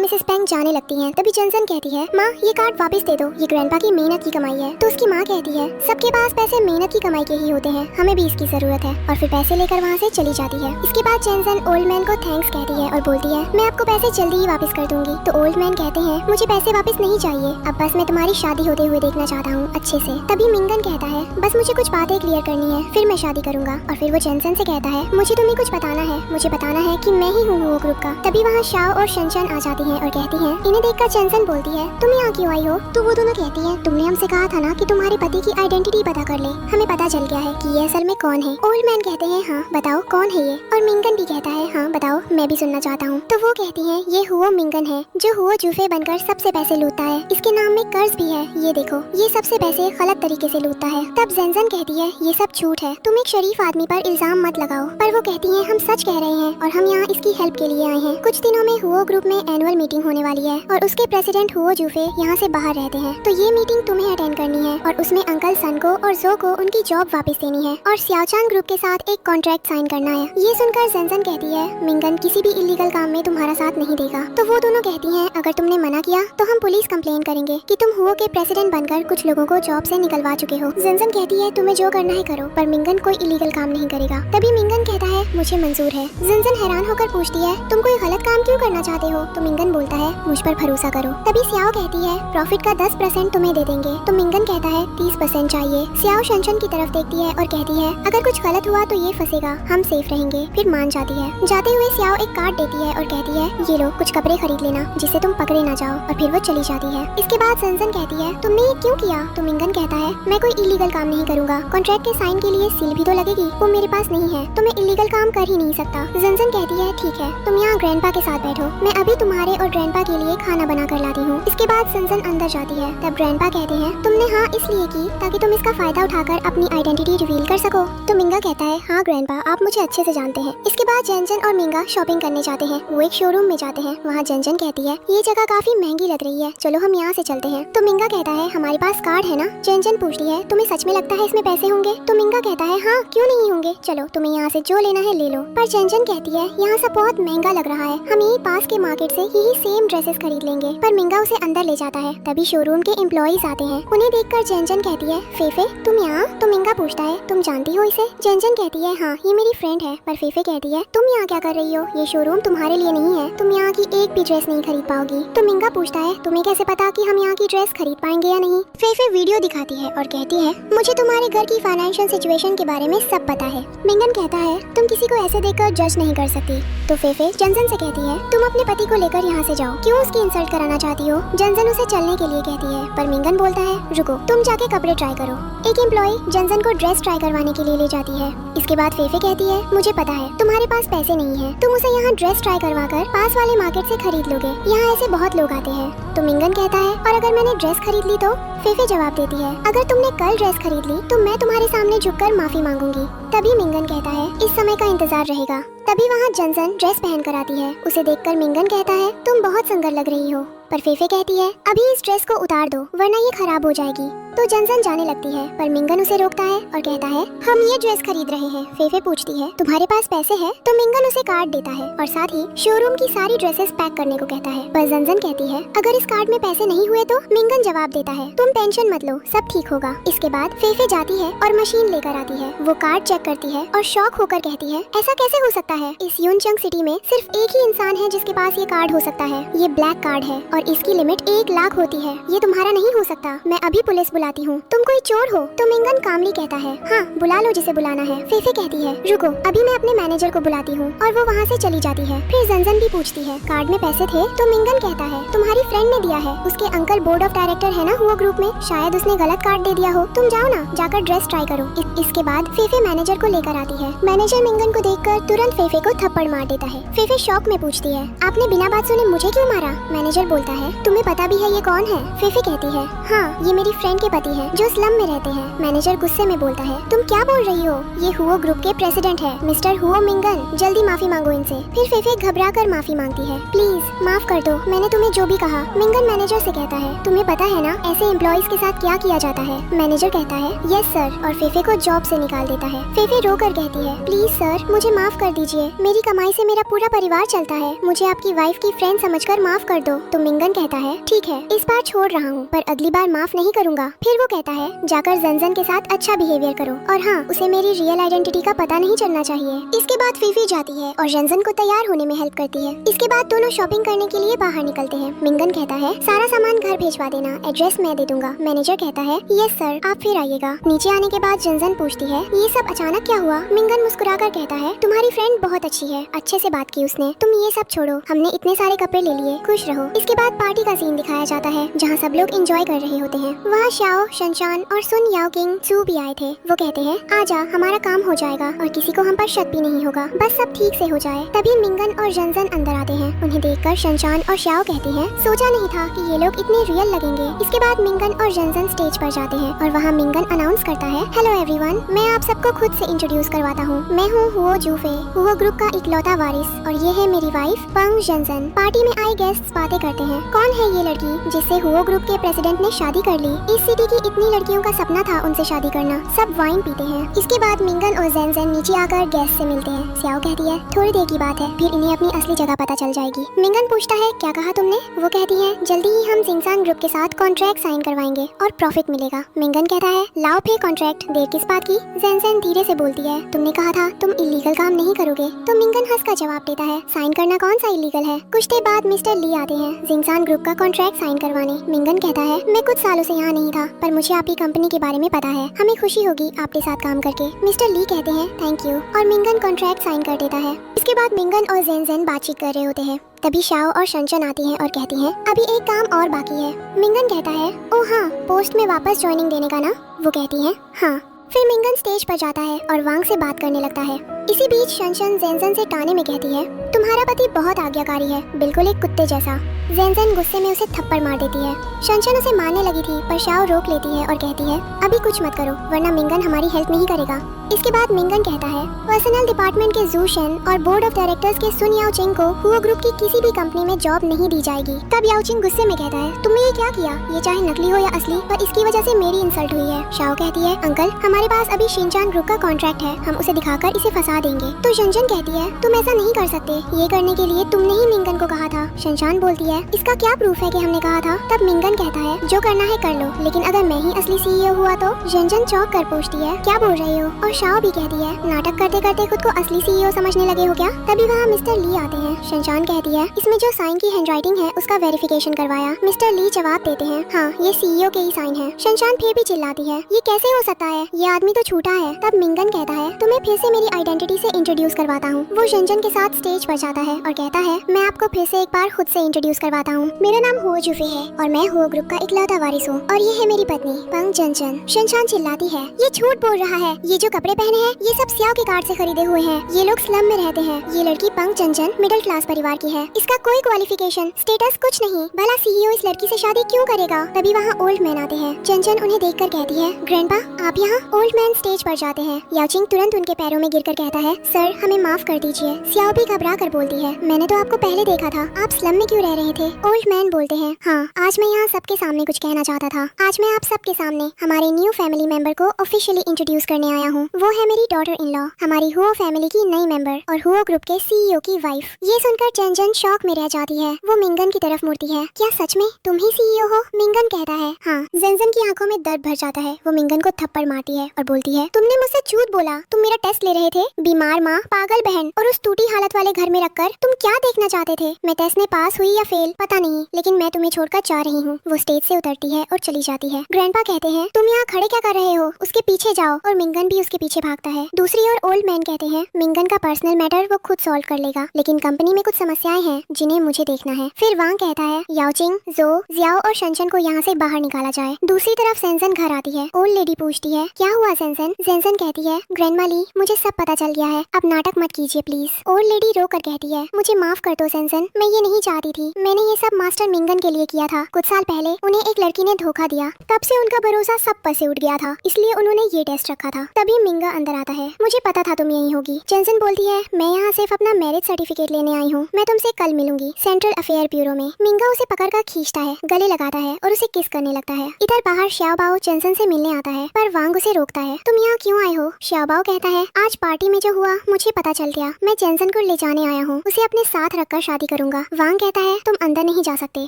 मिसेस पैंग जाने लगती हैं, तभी जेनसन कहती है, माँ ये कार्ड वापस दे दो, ये ग्रैंडपा की मेहनत की कमाई है। तो उसकी माँ कहती है, सबके पास पैसे मेहनत की कमाई के ही होते हैं, हमें भी इसकी जरूरत है, और फिर पैसे लेकर वहाँ से चली जाती है। इसके बाद जेनसन ओल्ड मैन को थैंक्स कहती है और बोलती है, हैं मैं आपको पैसे जल्दी ही वापस कर दूंगी। तो ओल्ड मैन कहते हैं मुझे पैसे वापस नहीं चाहिए, अब बस मैं तुम्हारी शादी होते हुए देखना चाहता हूँ अच्छे से। तभी मिंगन कहता है बस मुझे कुछ बातें क्लियर करनी है, फिर मैं शादी करूंगा। और फिर वो जेनसन से कहता है मुझे तुम्हें कुछ बताना है, मुझे बताना है कि मैं ही हूँ वो ग्रुप का। तभी वहाँ शाओ और शनशन आ जाती हैं और कहती हैं इन्हें देखकर जेनसन बोलती है तुम यहाँ क्यों आई हो? तो वो दोनों कहती है तुमने हमसे कहा था ना कि तुम्हारे पति की आइडेंटिटी पता कर ले, हमें पता चल गया है कि ये असल में कौन है। ओल्ड मैन कहते हैं हाँ बताओ कौन है ये? और मिंगन भी कहता है हाँ बताओ, मैं भी सुनना चाहता हूँ। तो वो कहती है ये हुओ मिंगन है जो हुओ जूफे बनकर सबसे पैसे लूटता है, इसके नाम में कर्ज भी है, ये देखो ये सबसे पैसे गलत तरीके से लूटता है। तब जेनसन कहती है ये सब झूठ है, तुम एक शरीफ आदमी पर इल्जाम मत लगाओ। पर वो कहती है हम सच कह रहे हैं और हम यहाँ इसकी हेल्प के लिए आए हैं। कुछ दिनों में हुओ ग्रुप में एनुअल मीटिंग होने वाली है और उसके प्रेसिडेंट हुओ जूफे यहाँ से बाहर रहते हैं, तो ये मीटिंग तुम्हें अटेंड करनी है और उसमें अंकल सन को और जो को उनकी जॉब वापस देनी है और सियाओचांग ग्रुप के साथ एक कॉन्ट्रैक्ट साइन करना है। ये सुनकर जेनसन कहती है मिंगन किसी भी इलीगल काम में तुम्हारा साथ नहीं देगा। तो वो दोनों कहती हैं अगर तुमने मना किया तो हम पुलिस कंप्लेन करेंगे कि तुम हुओ के प्रेसिडेंट बनकर कुछ लोगों को जॉब से निकलवा चुके हो। जेनसन कहती है तुम्हें जो करना है करो, पर मिंगन कोई इलीगल काम नहीं करेगा। तभी मिंगन कहता है मुझे मंजूर है। जेनसन हैरान होकर पूछती है तुम कोई गलत काम क्यों करना चाहते हो? तो मिंगन बोलता है मुझ पर भरोसा करो। तभी सियाओ कहती है प्रॉफिट का 10% तुम्हें दे देंगे। तो मिंगन कहता है 30% चाहिए। सियाओ शनशन की तरफ देखती है और कहती है अगर कुछ गलत हुआ तो ये फंसेगा, हम सेफ रहेंगे। फिर मान जाती है। जाते हुए सियाओ एक कार्ड देती है और कहती है ये लो कुछ कपड़े खरीद लेना जिससे तुम पकड़े ना जाओ, और फिर वो चली जाती है। इसके बाद जेनसन कहती है तुमने ये क्यों किया? तो मिंगन कहता है मैं कोई इलीगल काम नहीं करूंगा, कॉन्ट्रैक्ट के साइन के लिए सील भी तो लगेगी, वो मेरे पास नहीं है, तो मैं इलीगल काम कर ही नहीं सकता। जेनसन कहती है ठीक है तुम यहाँ ग्रैंडपा के साथ बैठो, मैं अभी तुम्हारे और ग्रैंडपा के लिए खाना बना कर लाती हूँ। इसके बाद जेनसन अंदर जाती है। तब ग्रैंडपा कहते हैं तुमने हाँ इसलिए की ताकि तुम इसका फायदा उठाकर अपनी आइडेंटिटी रिवील कर सको। तो मिंगा कहता है हाँ ग्रैंडपा आप मुझे अच्छे से जानते हैं। इसके बाद जेनजन और मिंगा शॉपिंग करने जाते हैं। वो एक शोरूम में जाते हैं। वहाँ जेनजन कहती है ये जगह काफी महंगी लग रही है, चलो हम यहाँ से चलते हैं। तो मिंगा कहता है हमारे पास कार्ड है ना। जेनजन पूछती है तुम्हें सच में लगता है इसमें पैसे होंगे? तो मिंगा कहता है हाँ क्यों नहीं होंगे, चलो तुम्हें यहाँ से जो लेना है ले लो। पर जेनजन कहती है यहाँ सब बहुत महंगा लग रहा है, हम यही पास के मार्केट से यही सेम ड्रेसेस खरीद लेंगे। पर मिंगा उसे अंदर ले जाता है। तभी शोरूम के एम्प्लॉइज आते हैं। उन्हें देखकर जेनजन कहती है फेफे तुम यहाँ? तो मिंगा पूछता है तुम जानती हो इसे? जेनजन कहती है हाँ ये मेरी फ्रेंड है। पर फेफे कहती है तुम यहाँ क्या कर रही हो, ये शोरूम तुम्हारे लिए नहीं है, तुम यहाँ की एक भी ड्रेस नहीं खरीद पाओगी। तो मिंगा पूछता है तुम्हें कैसे पता कि हम यहाँ की ड्रेस खरीद पाएंगे या नहीं? फेफे वीडियो दिखाती है और कहती है मुझे तुम्हारे घर की फाइनेंशियल सिचुएशन के बारे में सब पता है। मिंगन कहता है तुम किसी को ऐसे देखकर जज नहीं कर सकती। तो फेफे जेनजन से कहती है तुम अपने पति को लेकर यहाँ से जाओ, क्यों उसकी इंसल्ट कराना चाहती हो? जेनजन उसे चलने के लिए कहती है। पर मिंगन बोलता है रुको तुम जाके कपड़े ट्राई करो। एक एम्प्लॉय जेनजन को ड्रेस ट्राई करवाने के लिए ले जाती है। इसके बाद फेफे कहती है मुझे पता है तुम्हारे पास पैसे नहीं है, तुम उसे यहाँ ड्रेस ट्राई करवा कर पास वाले मार्केट से खरीद लोगे, यहाँ ऐसे बहुत लोग आते हैं। तो मिंगन कहता है और अगर मैंने ड्रेस खरीद ली तो? फेफे जवाब देती है अगर तुमने कल ड्रेस खरीद ली तो मैं तुम्हारे सामने झुककर माफी मांगूंगी। तभी मिंगन कहता है इस समय का इंतजार रहेगा। तभी वहाँ जेनजन ड्रेस पहन कर आती है। उसे देखकर मिंगन कहता है तुम बहुत सुंदर लग रही हो। पर फेफे कहती है अभी इस ड्रेस को उतार दो वरना ये खराब हो जाएगी। तो जेनजन जाने लगती है पर मिंगन उसे रोकता है और कहता है हम ये ड्रेस खरीद रहे हैं। फेफे पूछती है तुम्हारे पास पैसे है? तो मिंगन उसे कार्ड देता है और साथ ही शोरूम की सारी ड्रेसेस पैक करने को कहता है। पर जेनजन कहती है अगर इस कार्ड में पैसे नहीं हुए तो? मिंगन जवाब देता है तुम टेंशन मत लो सब ठीक होगा। इसके बाद फेफे जाती है और मशीन लेकर आती है। वो कार्ड चेक करती है और शॉक होकर कहती है ऐसा कैसे हो सकता है? इस यूनचंग सिटी में सिर्फ एक ही इंसान है जिसके पास ये कार्ड हो सकता है। ये ब्लैक कार्ड है और इसकी लिमिट 1 लाख होती है। ये तुम्हारा नहीं हो सकता, मैं अभी पुलिस बुलाती हूँ। तुम कोई चोर हो? तो मिंगन कामली कहता है हाँ बुला लो जिसे बुलाना है। फेफे कहती है रुको अभी मैं अपने मैनेजर को बुलाती हूँ, और वो वहाँ से चली जाती है। फिर जेनजन भी पूछती है कार्ड में पैसे थे? तो मिंगन कहता है तुम्हारी फ्रेंड ने दिया है, उसके अंकल बोर्ड ऑफ डायरेक्टर है ना हुआ ग्रुप में, शायद उसने गलत कार्ड दे दिया हो। तुम जाओ ना जाकर ड्रेस ट्राई करो। इसके बाद फेफे मैनेजर को लेकर आती है। मैनेजर मिंगन को देखकर तुरंत फेफे को थप्पड़ मार देता है। फेफे शॉक में पूछती है आपने बिना बात सुने मुझे क्यों मारा? मैनेजर बोलता है तुम्हें पता भी है ये कौन है? फेफे कहती है हाँ ये मेरी फ्रेंड के पति है जो स्लम में रहते हैं। मैनेजर गुस्से में बोलता है तुम क्या बोल रही हो, ये हुओ ग्रुप के प्रेसिडेंट है मिस्टर हुओ मिंगन, जल्दी माफी मांगो इनसे। फिर फेफे घबरा कर माफी मांगती है प्लीज माफ कर दो मैंने तुम्हें जो भी कहा। मिंगन मैनेजर से कहता है तुम्हें पता है ना ऐसे एम्प्लॉइज के साथ क्या किया जाता है? मैनेजर कहता है यस सर, और फेफे को जॉब से निकाल देता है। फेफे रो कर कहती है प्लीज सर मुझे माफ कर दीजिए, मेरी कमाई से मेरा पूरा परिवार चलता है, मुझे आपकी वाइफ की फ्रेंड समझकर माफ कर दो। तो मिंगन कहता है ठीक है इस बार छोड़ रहा हूँ पर अगली बार माफ नहीं करूँगा। फिर वो कहता है जाकर जंजन के साथ अच्छा बिहेवियर करो और हाँ, उसे मेरी रियल आइडेंटिटी का पता नहीं चलना चाहिए। इसके बाद फीफी जाती है और जंजन को तैयार होने में हेल्प करती है। इसके बाद दोनों शॉपिंग करने के लिए बाहर निकलते हैं। मिंगन कहता है सारा सामान घर भिजवा देना, एड्रेस मैं दे दूंगा। मैनेजर कहता है यस सर, आप फिर आइएगा। नीचे आने के बाद जंजन पूछती है ये सब अचानक क्या हुआ? मिंगन मुस्कुराकर कहता है तुम्हारी फ्रेंड बहुत अच्छी है, अच्छे से बात की उसने, तुम ये सब छोड़ो, हमने इतने सारे कपड़े ले लिए, खुश रहो। इसके बाद पार्टी का सीन दिखाया जाता है जहाँ सब लोग एंजॉय कर रहे होते हैं। वहाँ शाओ, शनशान और सुन याओ किंग सू भी आए थे। वो कहते हैं आजा, हमारा काम हो जाएगा और किसी को हम पर शक भी नहीं होगा, बस सब ठीक से हो जाए। तभी मिंगन और जंजन अंदर आते हैं। उन्हें देखकर शनशान और शाओ कहती है सोचा नहीं था कि ये लोग इतने रियल लगेंगे। इसके बाद मिंगन और जंजन स्टेज पर जाते हैं और वहाँ मिंगन अनाउंस करता है हेलो एवरीवन, मैं आप सबको खुद से इंट्रोड्यूस करवाता हूँ। मैं हूँ हुओ जूफे, हुओ ग्रुप का इकलौता वारिस, और ये है मेरी वाइफ पंग जंजन। पार्टी में आए गेस्ट्स बातें करते हैं कौन है ये लड़की जिससे हुओ ग्रुप के प्रेसिडेंट ने शादी कर ली। इस सिटी की इतनी लड़कियों का सपना था उनसे शादी करना। सब वाइन पीते हैं। इसके बाद मिंगन और जंजन नीचे आकर गेस्ट से मिलते हैं। सियाओ कहती है थोड़ी देर की बात है, फिर इन्हें अपनी असली जगह पता चल जाएगी। मिंगन पूछता है क्या कहा तुमने? वो कहती है जल्दी ही हम जिंगसान ग्रुप के साथ कॉन्ट्रैक्ट साइन करवाएंगे और प्रॉफिट मिलेगा। मिंगन कहता है लाओ फिर कॉन्ट्रैक्ट, देर किस बात की? जंजन धीरे से बोलती है तुमने कहा था तुम इलीगल काम नहीं करोगे। तो मिंगन हंस कर जवाब देता है साइन करना कौन सा इलीगल है। कुछ देर बाद मिस्टर ली आते हैं जिंगसान ग्रुप का कॉन्ट्रैक्ट साइन करवाने। मिंगन कहता है मैं कुछ सालों से यहाँ नहीं था, पर मुझे आपकी कंपनी के बारे में पता है, हमें खुशी होगी आपके साथ काम करके। मिस्टर ली कहते हैं थैंक यू और मिंगन कॉन्ट्रैक्ट साइन कर देता है। इसके बाद मिंगन और जंजन बातचीत कर रहे होते हैं। तभी शाओ और शनशन आती हैं और कहती हैं अभी एक काम और बाकी है। मिंगन कहता है ओ हाँ, पोस्ट में वापस ज्वाइनिंग देने का ना? वो कहती है हाँ। फिर मिंगन स्टेज पर जाता है और वांग से बात करने लगता है। इसी बीच शनशन जेंजन से ताने में कहती है तुम्हारा पति बहुत आज्ञाकारी है, बिल्कुल एक कुत्ते जैसा। जेंजन गुस्से में उसे थप्पड़ मार देती है। शनशन उसे मारने लगी थी पर शाओ रोक लेती है और कहती है अभी कुछ मत करो वरना मिंगन हमारी हेल्प नहीं करेगा। इसके बाद मिंगन कहता है पर्सनल डिपार्टमेंट के जू शेन और बोर्ड ऑफ डायरेक्टर्स के सुन याओ चिंग को हुओ ग्रुप की किसी भी कंपनी में जॉब नहीं दी जाएगी। तब याओ चिंग गुस्से में कहता है तुमने ये क्या किया? ये चाहे नकली हो या असली, पर इसकी वजह से मेरी इंसल्ट हुई है। शाओ कहती है अंकल हमारे पास अभी शिनचान ग्रुप का कॉन्ट्रैक्ट है, हम उसे दिखाकर इसे फंसा देंगे। तो शनशन कहती है तुम ऐसा नहीं कर सकते, ये करने के लिए तुमने ही मिंगन को कहा था। शनशान बोलती है इसका क्या प्रूफ है कि हमने कहा था? तब मिंगन कहता है जो करना है कर लो, लेकिन अगर मैं ही असली सीईओ हुआ तो? शनशन चौंक कर पूछती है क्या बोल रहे हो? और शाओ भी कहती है नाटक करते करते खुद को असली सीईओ समझने लगे हो क्या? तभी वहाँ मिस्टर ली आते हैं। शनशान कहती है इसमें जो साइन की हैंडराइटिंग है उसका वेरिफिकेशन करवाया। मिस्टर ली जवाब देते हैं हाँ ये सीईओ के ही साइन है। शनशान फिर भी चिल्लाती है ये कैसे हो सकता है, ये आदमी तो झूठा है। तब मिंगन कहता है तुम्हें फिर से मेरी आइडेंटिटी से इंट्रोड्यूस करवाता हूँ। वो शनशन के साथ स्टेज पर जाता है और कहता है मैं आपको फिर से एक बार खुद से इंट्रोड्यूस करवाता हूँ। मेरा नाम हुओ जूफे है और मैं हुओ ग्रुप का इकलौता वारिस हूँ और ये है मेरी पत्नी पंग जंजन। शनशान चिल्लाती है ये झूठ बोल रहा है, ये जो कपड़े पहने हैं ये सब सियाओ के कार्ड से खरीदे हुए हैं, ये लोग स्लम में रहते हैं। ये लड़की पंग जंजन मिडिल क्लास परिवार की है, इसका कोई क्वालिफिकेशन स्टेटस कुछ नहीं, भला सीईओ इस लड़की से शादी क्यों करेगा? तभी वहाँ ओल्ड मैन आते हैं। जंजन उन्हें देखकर कहती है ग्रैंडपा आप यहाँ? ओल्ड मैन स्टेज पर जाते हैं। याओचिंग तुरंत उनके पैरों में गिरकर कहता है सर हमें माफ कर दीजिए। सियाओ भी घबरा कर बोलती है मैंने तो आपको पहले देखा था, आप स्लम में क्यों रह रहे थे? ओल्ड मैन बोलते हैं हाँ आज मैं यहाँ सबके सामने कुछ कहना चाहता था। आज मैं आप सबके सामने हमारे न्यू फैमिली मेंबर को ऑफिशियली इंट्रोड्यूस करने आया हूँ। वो है मेरी डॉटर इन लॉ, हमारी हुओ फैमिली की नई मेंबर और हुओ ग्रुप के सीईओ की वाइफ। ये सुनकर जंजन शॉक में रह जाती है। वो मिंगन की तरफ मुड़ती है क्या सच में तुम ही सीईओ हो? मिंगन कहता है हाँ। जंजन की आंखों में दर्द भर जाता है। वो मिंगन को थप्पड़ मारती है और बोलती है तुमने मुझसे झूठ बोला, तुम मेरा टेस्ट ले रहे थे। बीमार माँ, पागल बहन और उस टूटी हालत वाले घर में रखकर तुम क्या देखना चाहते थे? मैं टेस्ट में पास हुई या फेल पता नहीं, लेकिन मैं तुम्हें छोड़कर जा रही हूँ। वो स्टेज से उतरती है और चली जाती है। ग्रैंडपा कहते हैं तुम यहाँ खड़े क्या कर रहे हो, उसके पीछे जाओ। और मिंगन भी उसके पीछे भागता है। दूसरी ओर ओल्ड मैन कहते हैं मिंगन का पर्सनल मैटर वो खुद सॉल्व कर लेगा, लेकिन कंपनी में कुछ समस्याएं हैं जिन्हें मुझे देखना है। फिर वांग कहता है याओचिंग, जो, जियाओ और शनशन को यहाँ से बाहर निकाला जाए। दूसरी तरफ सेंसन घर आती है। ओल्ड लेडी पूछती है क्या हुआ सेंसन? सेंसन कहती है ग्रैंडमा ली मुझे सब पता चल गया है, अब नाटक मत कीजिए प्लीज। ओल्ड लेडी रो कर कहती है मुझे माफ कर दो सेंसन, मैं ये नहीं चाहती थी, मैंने ये सब मास्टर मिंगन के लिए किया था। कुछ साल पहले उन्हें एक लड़की ने धोखा दिया, तब से उनका भरोसा सब पर से उठ गया था, इसलिए उन्होंने ये टेस्ट रखा था। तभी मिंगा अंदर आता है। मुझे पता था तुम यहीं होगी। जेंसन बोलती है मैं यहाँ सिर्फ अपना मैरिज सर्टिफिकेट लेने आई हूँ, मैं तुमसे कल मिलूंगी सेंट्रल अफेयर ब्यूरो में। मिंगा उसे पकड़कर खींचता है, गले लगाता है और उसे किस करने लगता है। इधर बाहर श्याओ बाओ जेंसन से मिलने आता है, पर वांग उसे रोकता है। तुम यहाँ क्यों आए हो? श्याओ बाओ कहता है आज पार्टी में जो हुआ मुझे पता चल गया। मैं जेनसन को ले जाने आया हूँ, उसे अपने साथ रखकर शादी करूंगा। वांग कहता है तुम अंदर नहीं जा सकते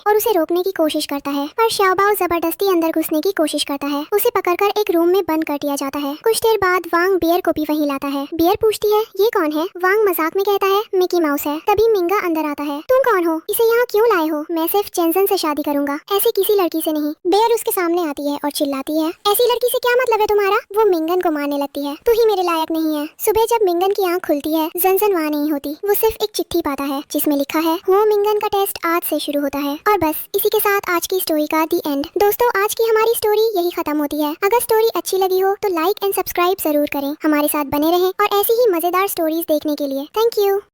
और उसे रोकने की कोशिश करता है, पर शाओबाओ जबरदस्ती अंदर घुसने की कोशिश करता है। उसे पकड़कर एक रूम में बंद कर दिया जाता है। कुछ देर बाद वांग बियर को भी वहीं लाता है। बियर पूछती है ये कौन है? वांग मजाक में कहता है मिकी माउस है। तभी मिंगा अंदर आता है। तुम कौन हो? इसे यहाँ क्यों लाए हो? मैं सिर्फ जेनसन से शादी करूंगा, ऐसे किसी लड़की से नहीं। बियर उसके सामने आती है और चिल्लाती है ऐसी लड़की से क्या मतलब है तुम्हारा? वो मिंगन को मारने लगती है। तू ही मेरे लायक नहीं है। सुबह जब मिंगन की आँख खुलती है, जेनसन वहाँ नहीं होती। वो सिर्फ एक चिट्ठी पाता है जिसमें लिखा है हुओ मिंगन का टेस्ट आज से शुरू होता है। और बस इसी के साथ आज की स्टोरी का दी एंड। दोस्तों आज की हमारी स्टोरी यही खत्म होती है। अगर स्टोरी अच्छी लगी हो तो लाइक एंड सब्सक्राइब जरूर करें। हमारे साथ बने रहें और ऐसी ही मजेदार स्टोरीज देखने के लिए। Thank you.